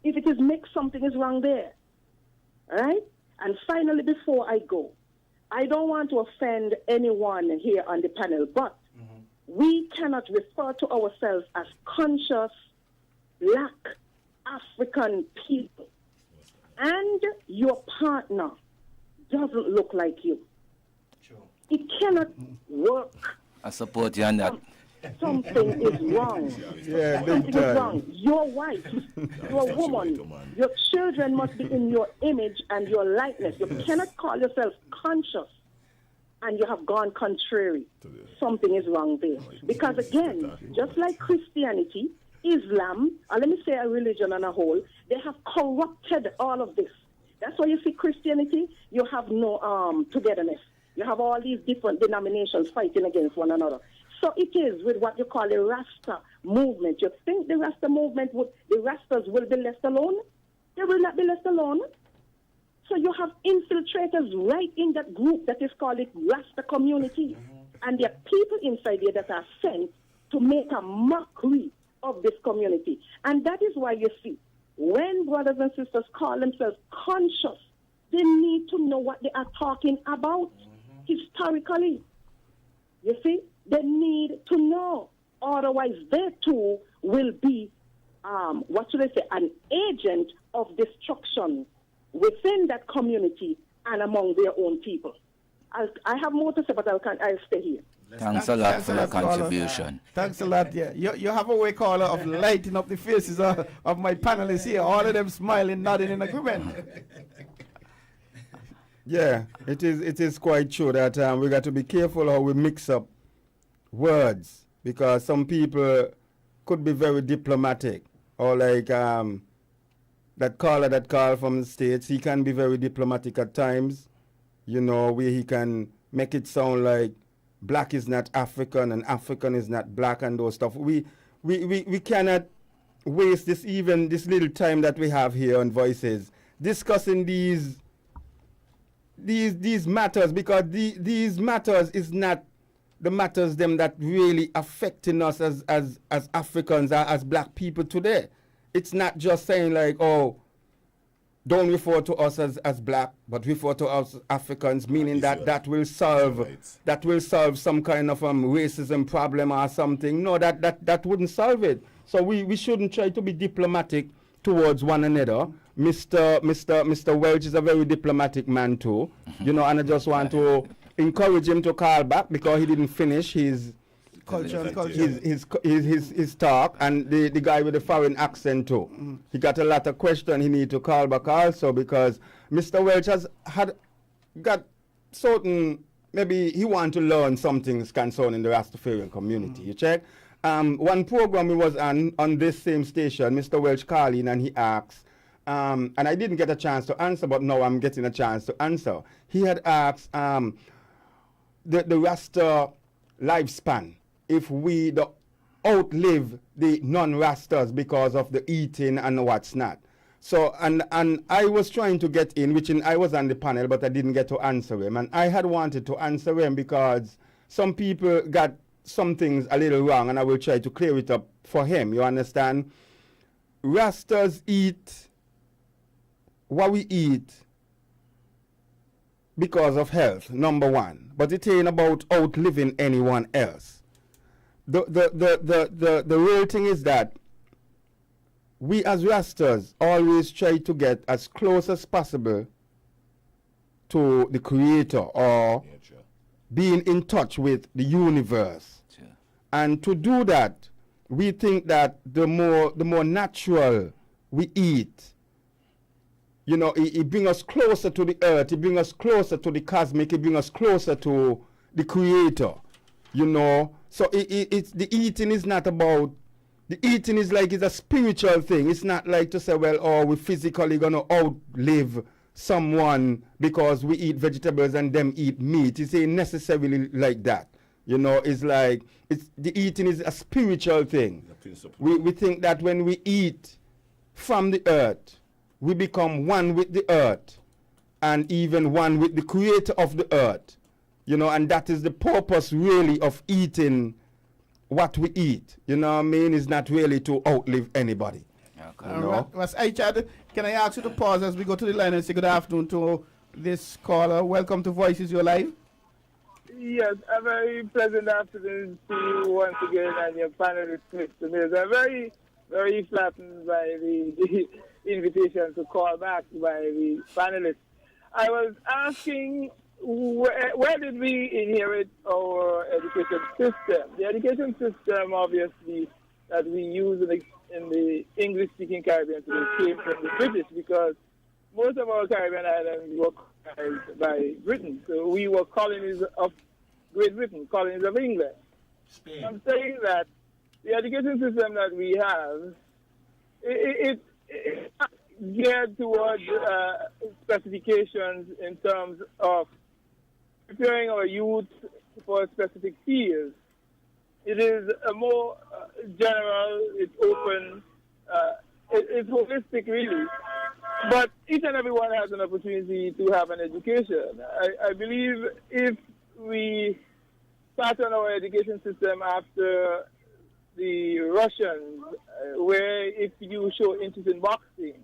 [SPEAKER 20] If it is mixed, something is wrong there. All right? And finally, before I go, I don't want to offend anyone here on the panel, but we cannot refer to ourselves as conscious black African people. And your partner doesn't look like you. It cannot work.
[SPEAKER 12] I support you on that.
[SPEAKER 20] Something is wrong. Something is wrong. Your wife, your woman, your children must be in your image and your likeness. You cannot call yourself conscious and you have gone contrary. Something is wrong there. Because again, just like Christianity, Islam, and let me say a religion on a whole, they have corrupted all of this. That's why you see Christianity, you have no togetherness. You have all these different denominations fighting against one another. So it is with what you call the Rasta movement. You think the Rasta movement, the Rastas will be left alone? They will not be left alone. So you have infiltrators right in that group that is called the Rasta community. And there are people inside there that are sent to make a mockery of this community. And that is why you see, when brothers and sisters call themselves conscious, they need to know what they are talking about historically. You see? They need to know. Otherwise, they too will be, an agent of destruction within that community and among their own people. I have more to say, but I'll stay here.
[SPEAKER 12] Thanks a lot for your contribution.
[SPEAKER 9] Thanks a lot. Yeah, you have a way, caller, of lighting up the faces of my panelists here. All of them smiling, nodding in agreement.
[SPEAKER 19] Yeah, it is quite true that we got to be careful how we mix up words, because some people could be very diplomatic, or like that caller that called from the States, he can be very diplomatic at times, you know, where he can make it sound like black is not African and African is not black and those stuff. We cannot waste this little time that we have here on Voices discussing these matters, because these matters is not the matters them that really affecting us as Africans, as black people today. It's not just saying like, oh, don't refer to us as black, but refer to us Africans, meaning that will solve some kind of racism problem or something. No, that wouldn't solve it. So we shouldn't try to be diplomatic towards one another. Mr. Welch is a very diplomatic man too, you know, and I just want to encourage him to call back because he didn't finish his his talk, and the guy with the foreign accent too. He got a lot of questions. He need to call back also, because Mr. Welch had got certain, maybe he want to learn some things concerning the Rastafarian community. You check. One program we was on this same station, Mr. Welch called in and he asked, and I didn't get a chance to answer, but now I'm getting a chance to answer. He had asked the Rasta lifespan if we outlive the non-Rastas because of the eating and what's not. So, and I was trying to get in, I was on the panel, but I didn't get to answer him. And I had wanted to answer him because some people got some things a little wrong, and I will try to clear it up for him. You understand? Rastas eat what we eat because of health, number one. But it ain't about outliving anyone else. The real thing is that we as Rastas always try to get as close as possible to the Creator or being in touch with the universe. And to do that, we think that the more natural we eat, you know, it brings us closer to the earth, it brings us closer to the cosmic, it brings us closer to the Creator, you know. So it's the eating is not about, the eating is like it's a spiritual thing. It's not like to say, well, oh, we're physically going to outlive someone because we eat vegetables and them eat meat. It's ain't necessarily like that. You know, it's like, the eating is a spiritual thing. We think that when we eat from the earth, we become one with the earth and even one with the Creator of the earth. You know, and that is the purpose really of eating what we eat. You know what I mean? It's not really to outlive anybody.
[SPEAKER 9] Okay. You know? Hey, Chad, can I ask you to pause as we go to the line and say good afternoon to this caller? Welcome to Voices Your Life.
[SPEAKER 17] Yes, a very pleasant afternoon to you once again and your panelist, Mr. Mills. I'm very, very flattened by the invitation to call back by the panelists. I was asking, where did we inherit our education system? The education system, obviously, that we use in the English-speaking Caribbean came from the British, because most of our Caribbean islands were colonized by Britain. So we were colonies of Great Britain, colonies of England. Spain. I'm saying that the education system that we have, it's geared towards specifications in terms of preparing our youth for specific fields. It is a more general, it's open, it's holistic really. But each and everyone has an opportunity to have an education. I believe if we pattern our education system after the Russians, where if you show interest in boxing,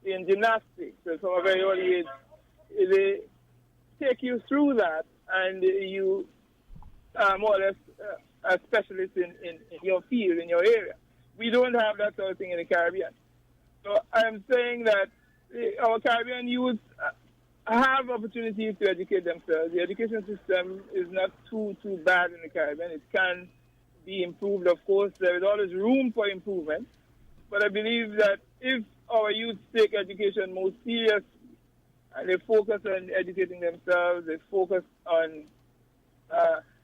[SPEAKER 17] in gymnastics, so from a very early age, they take you through that, and you are more or less a specialist in your field, in your area. We don't have that sort of thing in the Caribbean. So I'm saying that our Caribbean youth have opportunities to educate themselves. The education system is not too bad in the Caribbean. It can be improved, of course. There is always room for improvement. But I believe that if our youth take education more serious and they focus on educating themselves, they focus on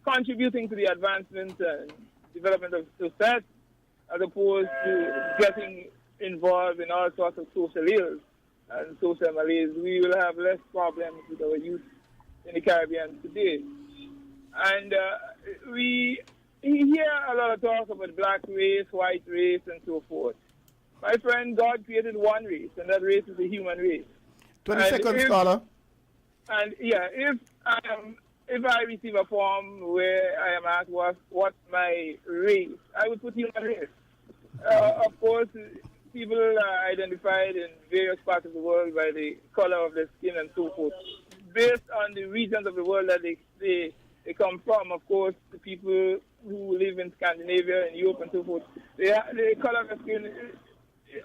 [SPEAKER 17] contributing to the advancement and development of society, as opposed to getting involved in all sorts of social ills and social malaise, we will have less problems with our youth in the Caribbean today. And we hear a lot of talk about black race, white race, and so forth. My friend, God created one race, and that race is the human race.
[SPEAKER 9] 20 seconds, caller.
[SPEAKER 17] And yeah, if I receive a form where I am asked what's my race, I would put human race. Of course, people are identified in various parts of the world by the color of their skin and so forth. Based on the regions of the world that they come from, of course, the people who live in Scandinavia and Europe and so forth, the color of their skin,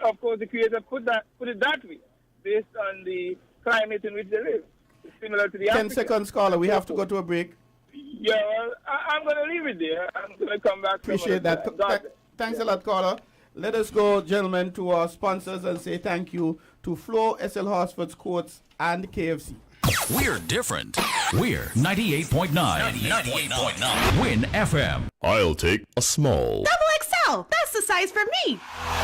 [SPEAKER 17] of course, the Creator put it that way, based on the climate in which they live. It's similar to the
[SPEAKER 9] 10 seconds, caller. We have to go to a break.
[SPEAKER 17] Yeah, well, I'm going to leave it there. I'm going to come back.
[SPEAKER 9] Appreciate that. Thanks a lot, caller. Let us go, gentlemen, to our sponsors and say thank you to Flo, SL Horsford's Courts, and KFC.
[SPEAKER 14] We're different. We're 98.9. 98.9. Win FM.
[SPEAKER 3] I'll take a small.
[SPEAKER 4] Double XL. That's that's the size for me.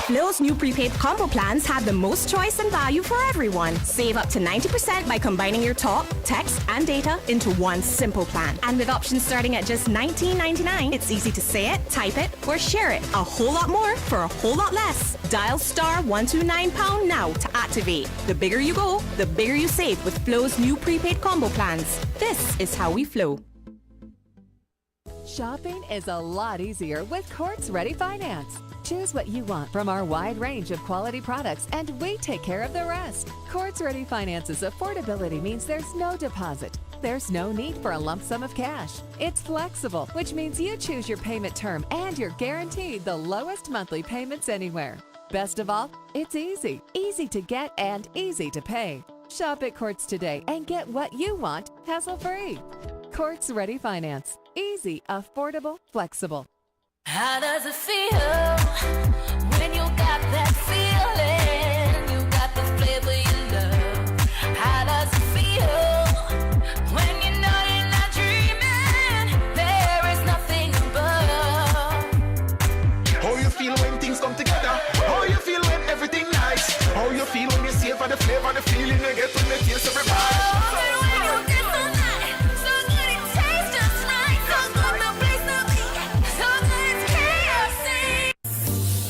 [SPEAKER 5] Flow's new prepaid combo plans have the most choice and value for everyone. Save up to 90% by combining your talk, text, and data into one simple plan. And with options starting at just $19.99, it's easy to say it, type it, or share it. A whole lot more for a whole lot less. Dial *129# now to activate. The bigger you go, the bigger you save with Flow's new prepaid combo plans. This is how we flow.
[SPEAKER 1] Shopping is a lot easier with Courts Ready Finance. Choose what you want from our wide range of quality products and we take care of the rest. Courts Ready Finance's affordability means there's no deposit. There's no need for a lump sum of cash. It's flexible, which means you choose your payment term and you're guaranteed the lowest monthly payments anywhere. Best of all, it's easy. Easy to get and easy to pay. Shop at Courts today and get what you want hassle-free. Courts Ready Finance. Easy, affordable, flexible.
[SPEAKER 6] How does it feel when you got that feeling? You got the flavor you love. How does it feel when you know you're not dreaming? There is nothing above.
[SPEAKER 7] How you feel when things come together? How you feel when everything nice? How you feel when you savor the flavor, the feeling you get when you taste every bite?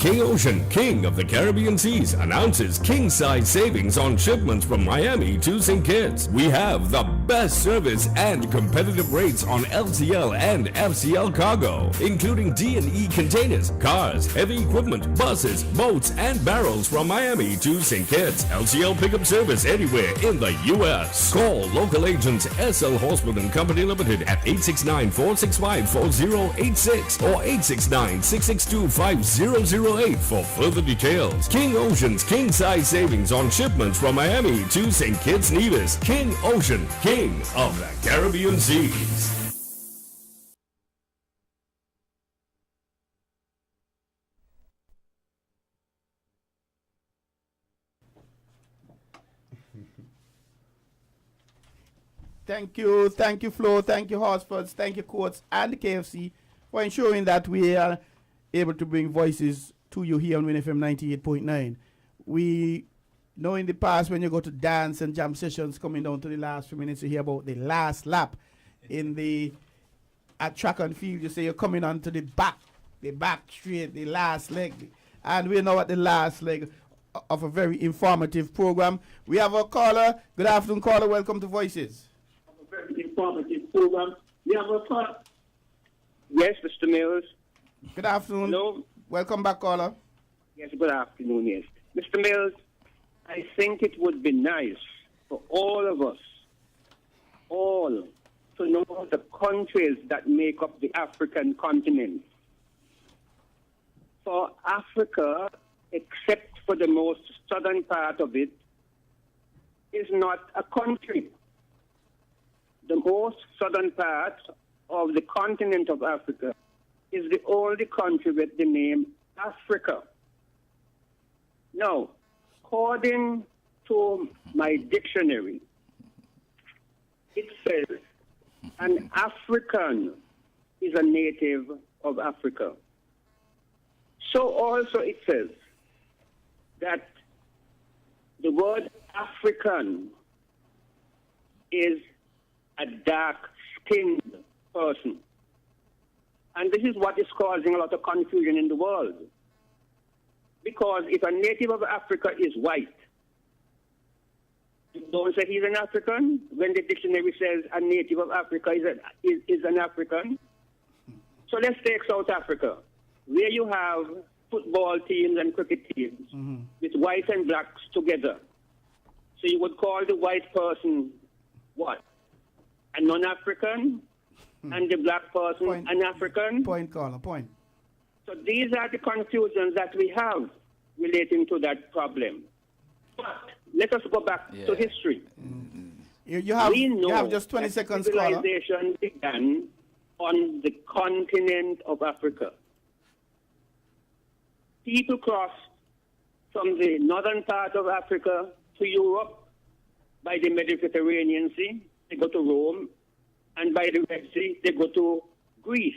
[SPEAKER 3] King Ocean, king of the Caribbean seas, announces king-size savings on shipments from Miami to St. Kitts. We have the best service and competitive rates on LCL and FCL cargo, including D&E containers, cars, heavy equipment, buses, boats, and barrels from Miami to St. Kitts. LCL pickup service anywhere in the U.S. Call local agents SL Horseman and Company Limited at 869-465-4086 or 869-662-5008 for further details. King Ocean's king-size savings on shipments from Miami to St. Kitts Nevis. King Ocean, king of the Caribbean seas.
[SPEAKER 9] Thank you, Flo, thank you, Horsfords, thank you, Courts, and the KFC for ensuring that we are able to bring voices to you here on Win FM 98.9. We know in the past when you go to dance and jam sessions, coming down to the last few minutes, you hear about the last lap at track and field. You say you're coming on to the back straight, the last leg. And we're now at the last leg of a very informative program. We have a caller. Good afternoon, caller. Welcome to Voices.
[SPEAKER 13] A very informative program. We have a caller. Yes, Mr. Mills.
[SPEAKER 9] Good afternoon.
[SPEAKER 13] Hello.
[SPEAKER 9] Welcome back, caller.
[SPEAKER 13] Yes, good afternoon, yes. Mr. Mills, I think it would be nice for all of us, to know the countries that make up the African continent. For Africa, except for the most southern part of it, is not a country. The most southern part of the continent of Africa is the only country with the name Africa. Now, according to my dictionary, it says an African is a native of Africa. So also it says that the word African is a dark-skinned person. And this is what is causing a lot of confusion in the world. Because if a native of Africa is white, don't say he's an African. When the dictionary says a native of Africa is an African. So let's take South Africa, where you have football teams and cricket teams with white and blacks together. So you would call the white person what? A non-African? And the black person an African?
[SPEAKER 9] Point, caller, point.
[SPEAKER 13] So these are the confusions that we have relating to that problem. But let us go back to history.
[SPEAKER 9] You have just 20 seconds, caller.
[SPEAKER 13] Civilization began on the continent of Africa. People crossed from the northern part of Africa to Europe by the Mediterranean Sea. They go to Rome. And by the Red Sea, they go to Greece.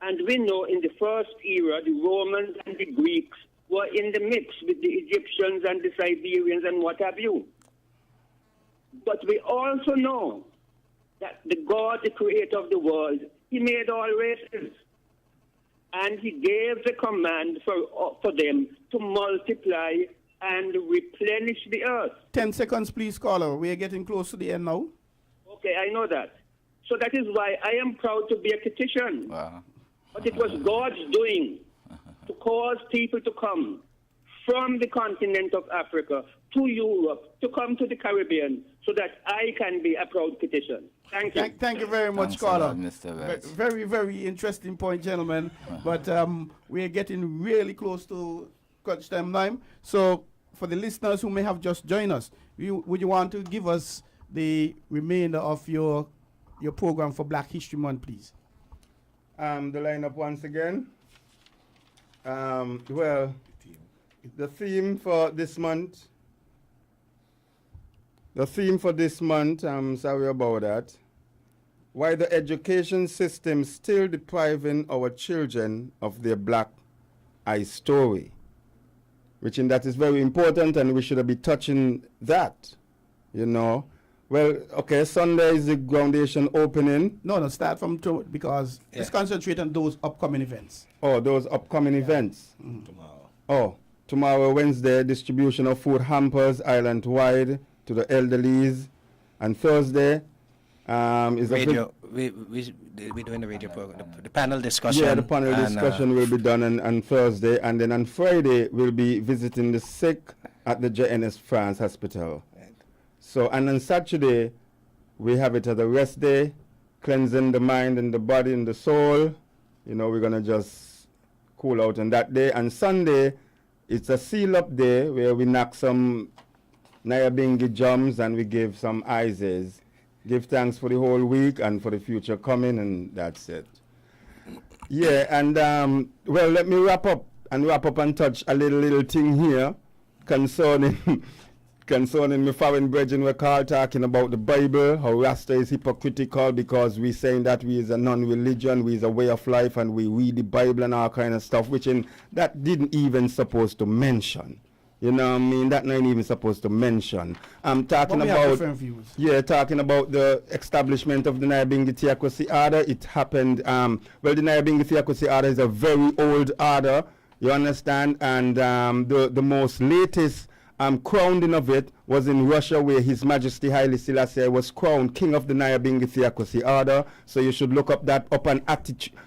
[SPEAKER 13] And we know in the first era, the Romans and the Greeks were in the mix with the Egyptians and the Siberians and what have you. But we also know that the God, the creator of the world, he made all races. And he gave the command for them to multiply and replenish the earth.
[SPEAKER 9] 10 seconds, please, caller. We are getting close to the end now.
[SPEAKER 13] Okay, I know that. So that is why I am proud to be a Kittitian.
[SPEAKER 12] Wow.
[SPEAKER 13] But it was God's doing to cause people to come from the continent of Africa to Europe, to come to the Caribbean, so that I can be a proud Kittitian. Thank you.
[SPEAKER 9] Thank you very much,
[SPEAKER 12] Thanks a
[SPEAKER 9] caller.
[SPEAKER 12] lot, Mr. West.
[SPEAKER 9] Very, very interesting point, gentlemen. But we are getting really close to crunch time. So for the listeners who may have just joined us, would you want to give us the remainder of your program for Black History Month, please?
[SPEAKER 19] The lineup once again. Well, the theme for this month. I'm sorry about that. Why the education system still depriving our children of their black eye story. Which in that is very important, and we should be touching that, you know. Well, okay, Sunday is the groundation opening.
[SPEAKER 9] No, start from because let's concentrate on those upcoming events.
[SPEAKER 19] Oh, those upcoming events.
[SPEAKER 10] Tomorrow.
[SPEAKER 19] Oh, tomorrow, Wednesday, distribution of food hampers island-wide to the elderlies. And Thursday is
[SPEAKER 11] radio. We're doing the radio program, the panel discussion.
[SPEAKER 19] Yeah, the panel discussion will be done on Thursday. And then on Friday, we'll be visiting the sick at the JNS France Hospital. So, and on Saturday, we have it as a rest day, cleansing the mind and the body and the soul. You know, we're going to just cool out on that day. And Sunday, it's a seal-up day where we knock some Nyabingi drums and we give some Ises. Give thanks for the whole week and for the future coming, and that's it. Yeah, and, well, let me wrap up and touch a little thing here concerning my foreign brethren, we're talking about the Bible, how Rasta is hypocritical because we're saying that we is a non-religion, we is a way of life, and we read the Bible and all kind of stuff, which that didn't even supposed to mention. You know what I mean? That not even supposed to mention. I'm talking about talking about the establishment of the Nyabingi Theocracy Order. It happened. Well, the Nyabingi Theocracy Order is a very old order. You understand? And the most latest crowning of it was in Russia, where His Majesty Haile Selassie was crowned King of the Nyabingi Theocracy Order. So you should look up that up an attributes.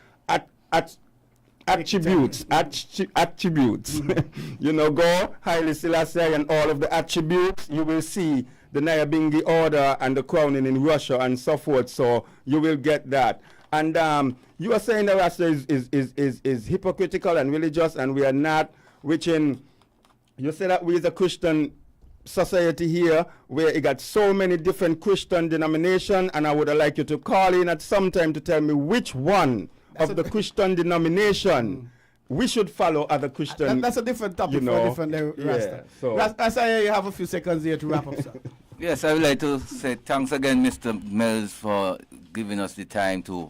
[SPEAKER 19] You know, go Haile Selassie and all of the attributes. You will see the Nyabingi order and the crowning in Russia and so forth. So you will get that. And you are saying that Rasta is hypocritical and religious, and we are not. Which in you say that we is a Christian society here where it got so many different Christian denominations, and I would like you to call in at some time to tell me which one of the Christian denomination we should follow other Christian.
[SPEAKER 9] That's a different topic for a different Rasta.
[SPEAKER 19] So
[SPEAKER 9] Rasta, you have a few seconds here to wrap up, sir.
[SPEAKER 12] Yes, I would like to say thanks again, Mr. Mills, for giving us the time to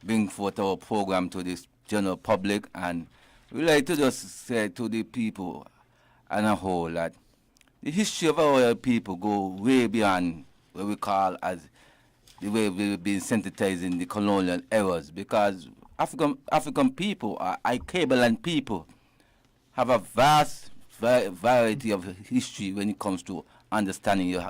[SPEAKER 12] bring forth our program to this general public, and we would like to just say to the people and a whole that the history of our people go way beyond what we call as the way we've been sensitizing the colonial errors, because African people, Ikebalan people, have a vast variety of history when it comes to understanding your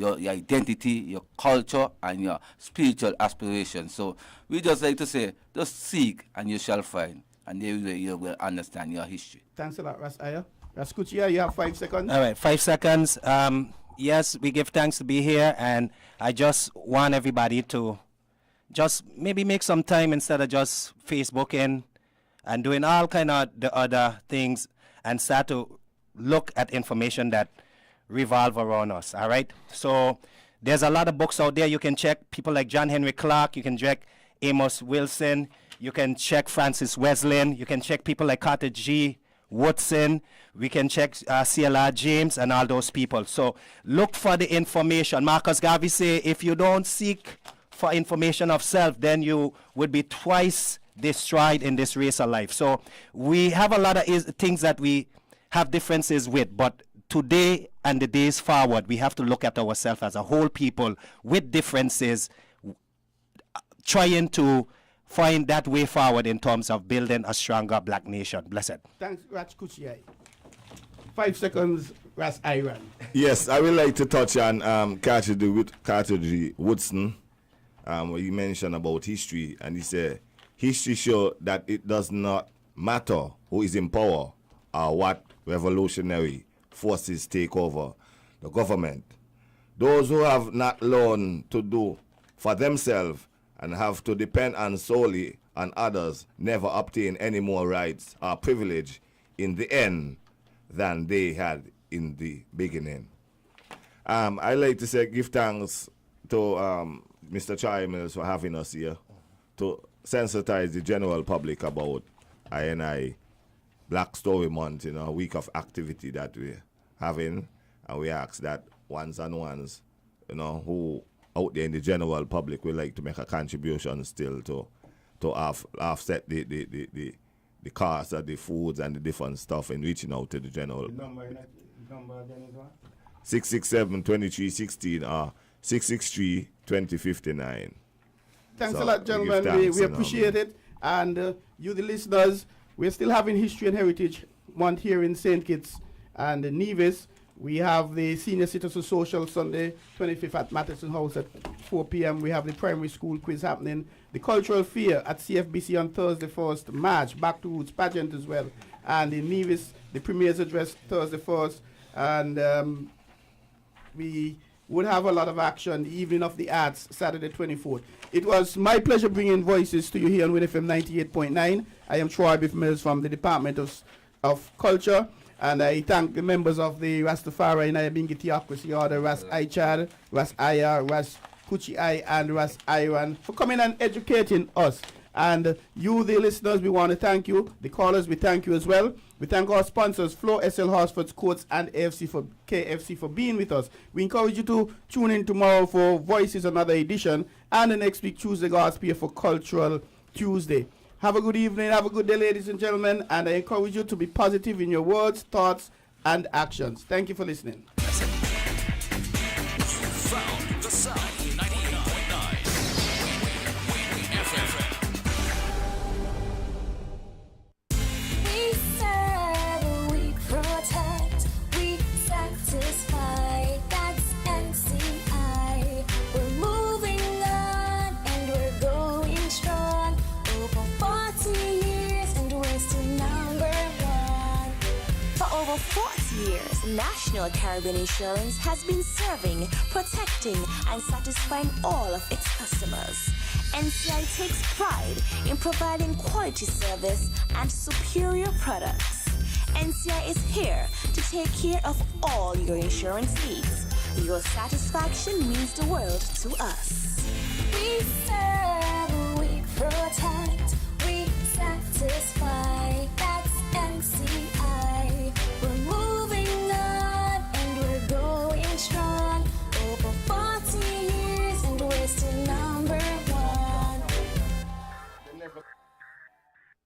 [SPEAKER 12] identity, your culture, and your spiritual aspirations. So we just like to say, just seek and you shall find, and there you will understand your history.
[SPEAKER 9] Thanks a lot, Rasaya. Raskuchia, you have 5 seconds.
[SPEAKER 11] All right, 5 seconds. Yes, we give thanks to be here, and I just want everybody to just maybe make some time instead of just Facebooking and doing all kind of the other things, and start to look at information that revolve around us, all right? So there's a lot of books out there you can check. People like John Henry Clark, you can check Amos Wilson, you can check Francis Wesleyan, you can check people like Carter G. Woodson, we can check CLR James and all those people. So look for the information. Marcus Garvey say, if you don't seek for information of self, then you would be twice they stride in this race of life. So we have a lot of things that we have differences with, but today and the days forward, we have to look at ourselves as a whole people with differences, trying to find that way forward in terms of building a stronger black nation. Blessed.
[SPEAKER 9] Thanks, Ras Kuchiai. 5 seconds, Ras Iran.
[SPEAKER 10] Yes, I would like to touch on Carthage Woodson, where you mentioned about history, and he said, history shows that it does not matter who is in power or what revolutionary forces take over the government. Those who have not learned to do for themselves and have to depend on solely on others never obtain any more rights or privilege in the end than they had in the beginning. I like to say give thanks to Mr. Charlie Mills for having us here to sensitize the general public about I Black Story Month, a week of activity that we're having, and we ask that ones and ones, who out there in the general public would like to make a contribution still to offset the cost of the foods and the different stuff in reaching out to the general.
[SPEAKER 19] The number again is what?
[SPEAKER 10] 667-2316 or 663-2059.
[SPEAKER 9] Thanks a lot, gentlemen. We appreciate it. And you, the listeners, we're still having History and Heritage Month here in St. Kitts and Nevis. We have the Senior Citizen Social Sunday, 25th at Matheson House at 4 p.m. We have the primary school quiz happening. The Cultural Fair at CFBC on Thursday, 1st March. Back to Roots pageant as well. And in Nevis, the Premier's Address Thursday, 1st. And we would have a lot of action the Evening of the Arts, Saturday, 24th. It was my pleasure bringing voices to you here on Win FM 98.9. I am Troy Biff Mills from the Department of Culture. And I thank the members of the Rastafari Nyabingi Theocracy Order, Ras Aichad, Ras Aya, Ras Kuchiai, and Ras Iran for coming and educating us. And you, the listeners, we want to thank you. The callers, we thank you as well. We thank our sponsors, Flo, SL Horsford's Courts, and KFC for being with us. We encourage you to tune in tomorrow for Voices, another edition, and the next week, Tuesday, Gospel for Cultural Tuesday. Have a good evening, have a good day, ladies and gentlemen, and I encourage you to be positive in your words, thoughts, and actions. Thank you for listening.
[SPEAKER 14] Found the sound 98.9 FM.
[SPEAKER 6] We serve, we protect, we satisfy. That's NCI. We're moving on and we're going strong. Over 40 years and we're still number one. For over 40 years, National Caribbean Insurance has been serving, protecting, and satisfying all of its customers. NCI takes pride in providing quality service and superior products. NCI is here to take care of all your insurance needs. Your satisfaction means the world to us. We serve, we protect, we satisfy. That's NCI. We're moving on and we're going strong. Over 40 years and we're still number one.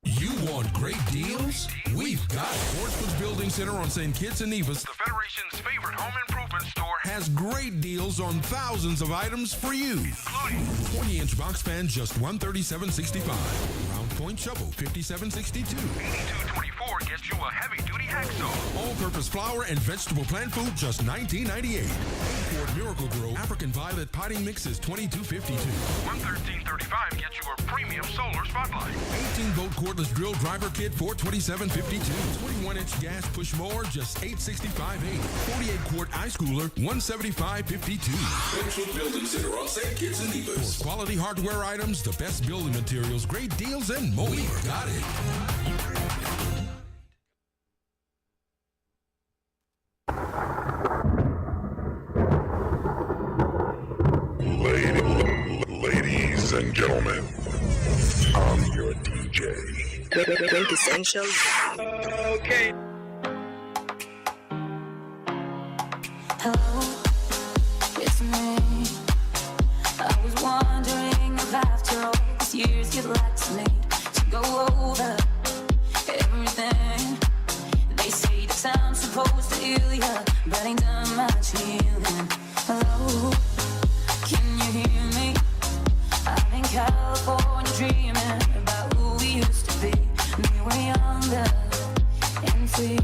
[SPEAKER 18] You want great deals? We've got it. Portsmouth Building Center on St. Kitts and Nevis, the Federation's favorite home improvement store, has great deals on thousands of items for you. Including 20-inch box fan, just $137.65. Round point shovel, $57.62. 8224 gets you a heavy-duty hacksaw. All-purpose flour and vegetable plant food, just $19.98. 8-quart Miracle Grow African Violet potting mix is $22.52. $113.35 gets you a premium solar spotlight. 18-volt cordless drill driver kit, $427.52. 21-inch gas push mower, just $865.80. 48-quart ice cooler, $175.52. Portsmouth Building Center on St. Kitts and Nevis. For quality hardware items, the best building materials, great deals, and more. We've got it.
[SPEAKER 21] Ladies and gentlemen, I'm your DJ.
[SPEAKER 22] Quintessential.
[SPEAKER 21] Okay.
[SPEAKER 22] Hello, it's me. I was wondering if after all these years you'd like to meet to
[SPEAKER 6] were younger and free.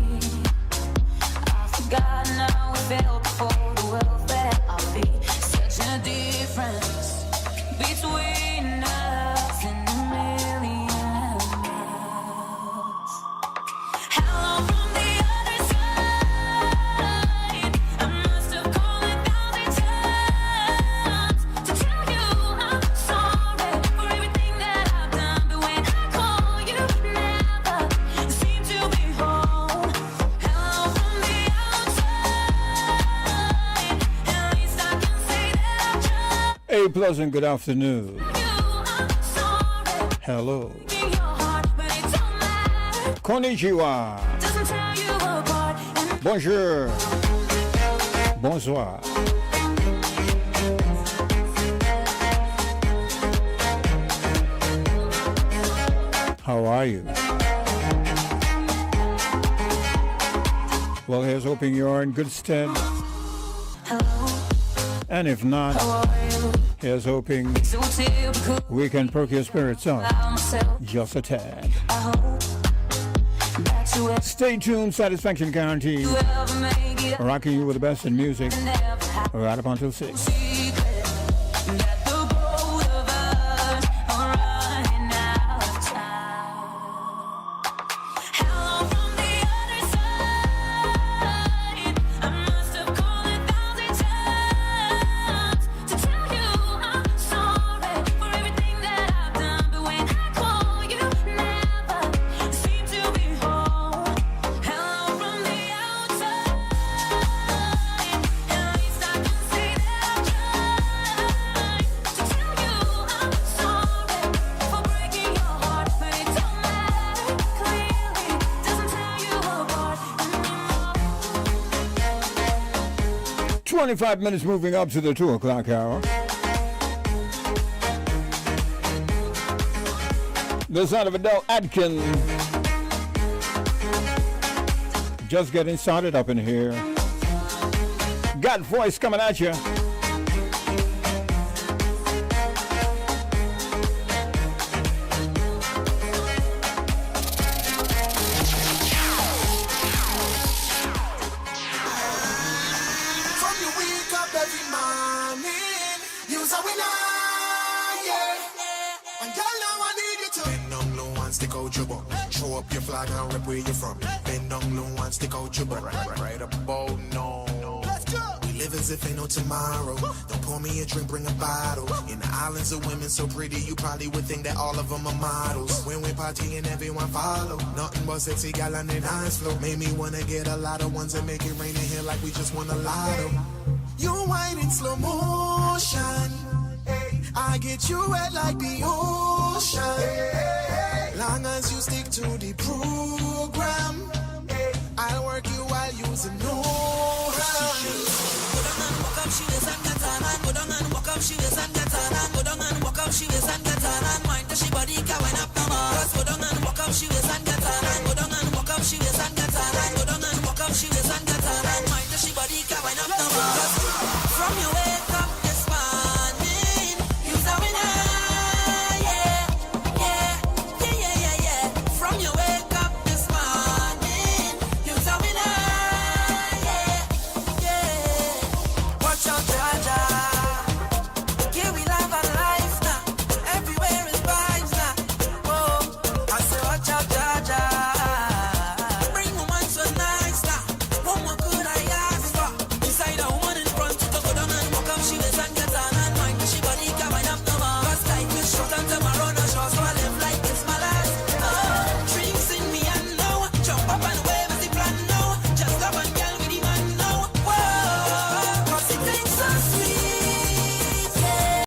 [SPEAKER 6] I forgot how it felt before the world fell off feet. Such a difference between us and a million miles. Hello from the other side. I must have called 1,000 times to tell you I'm sorry for everything that I've done. But when I call, you never seem to be home. Hello from the outside. At least I can say that I've tried.
[SPEAKER 2] A pleasant good afternoon. Hello. Konnichiwa.
[SPEAKER 6] Doesn't tear you apart.
[SPEAKER 2] Bonjour. Bonsoir. How are you? Well, here's hoping you're in good stead. And if not, here's hoping we can perk your spirits up just a tad. Stay tuned, satisfaction guaranteed. Rocking you with the best in music right up until 6. Five minutes moving up to the 2 o'clock hour. The sound of Adele Adkin. Just getting started up in here. Got voice coming at you.
[SPEAKER 15] Where you from? Bend down low and stick out your butt. Right up about no. Let's go. We live as if ain't no tomorrow. Don't pour me a drink, bring a bottle. In the islands of women so pretty, you probably would think that all of them are models. When we party and everyone follow, nothing but sexy gal on the dance floor. Made me wanna get a lot of ones and make it rain in here like we just won a lotto. You whine in slow motion. I get you wet like the ocean. Long as you stick to the program, I'll work you while using no hand. Go down and walk up, she is and get on. Go down and walk up, she is and get on. Go down and walk up, she is and get on.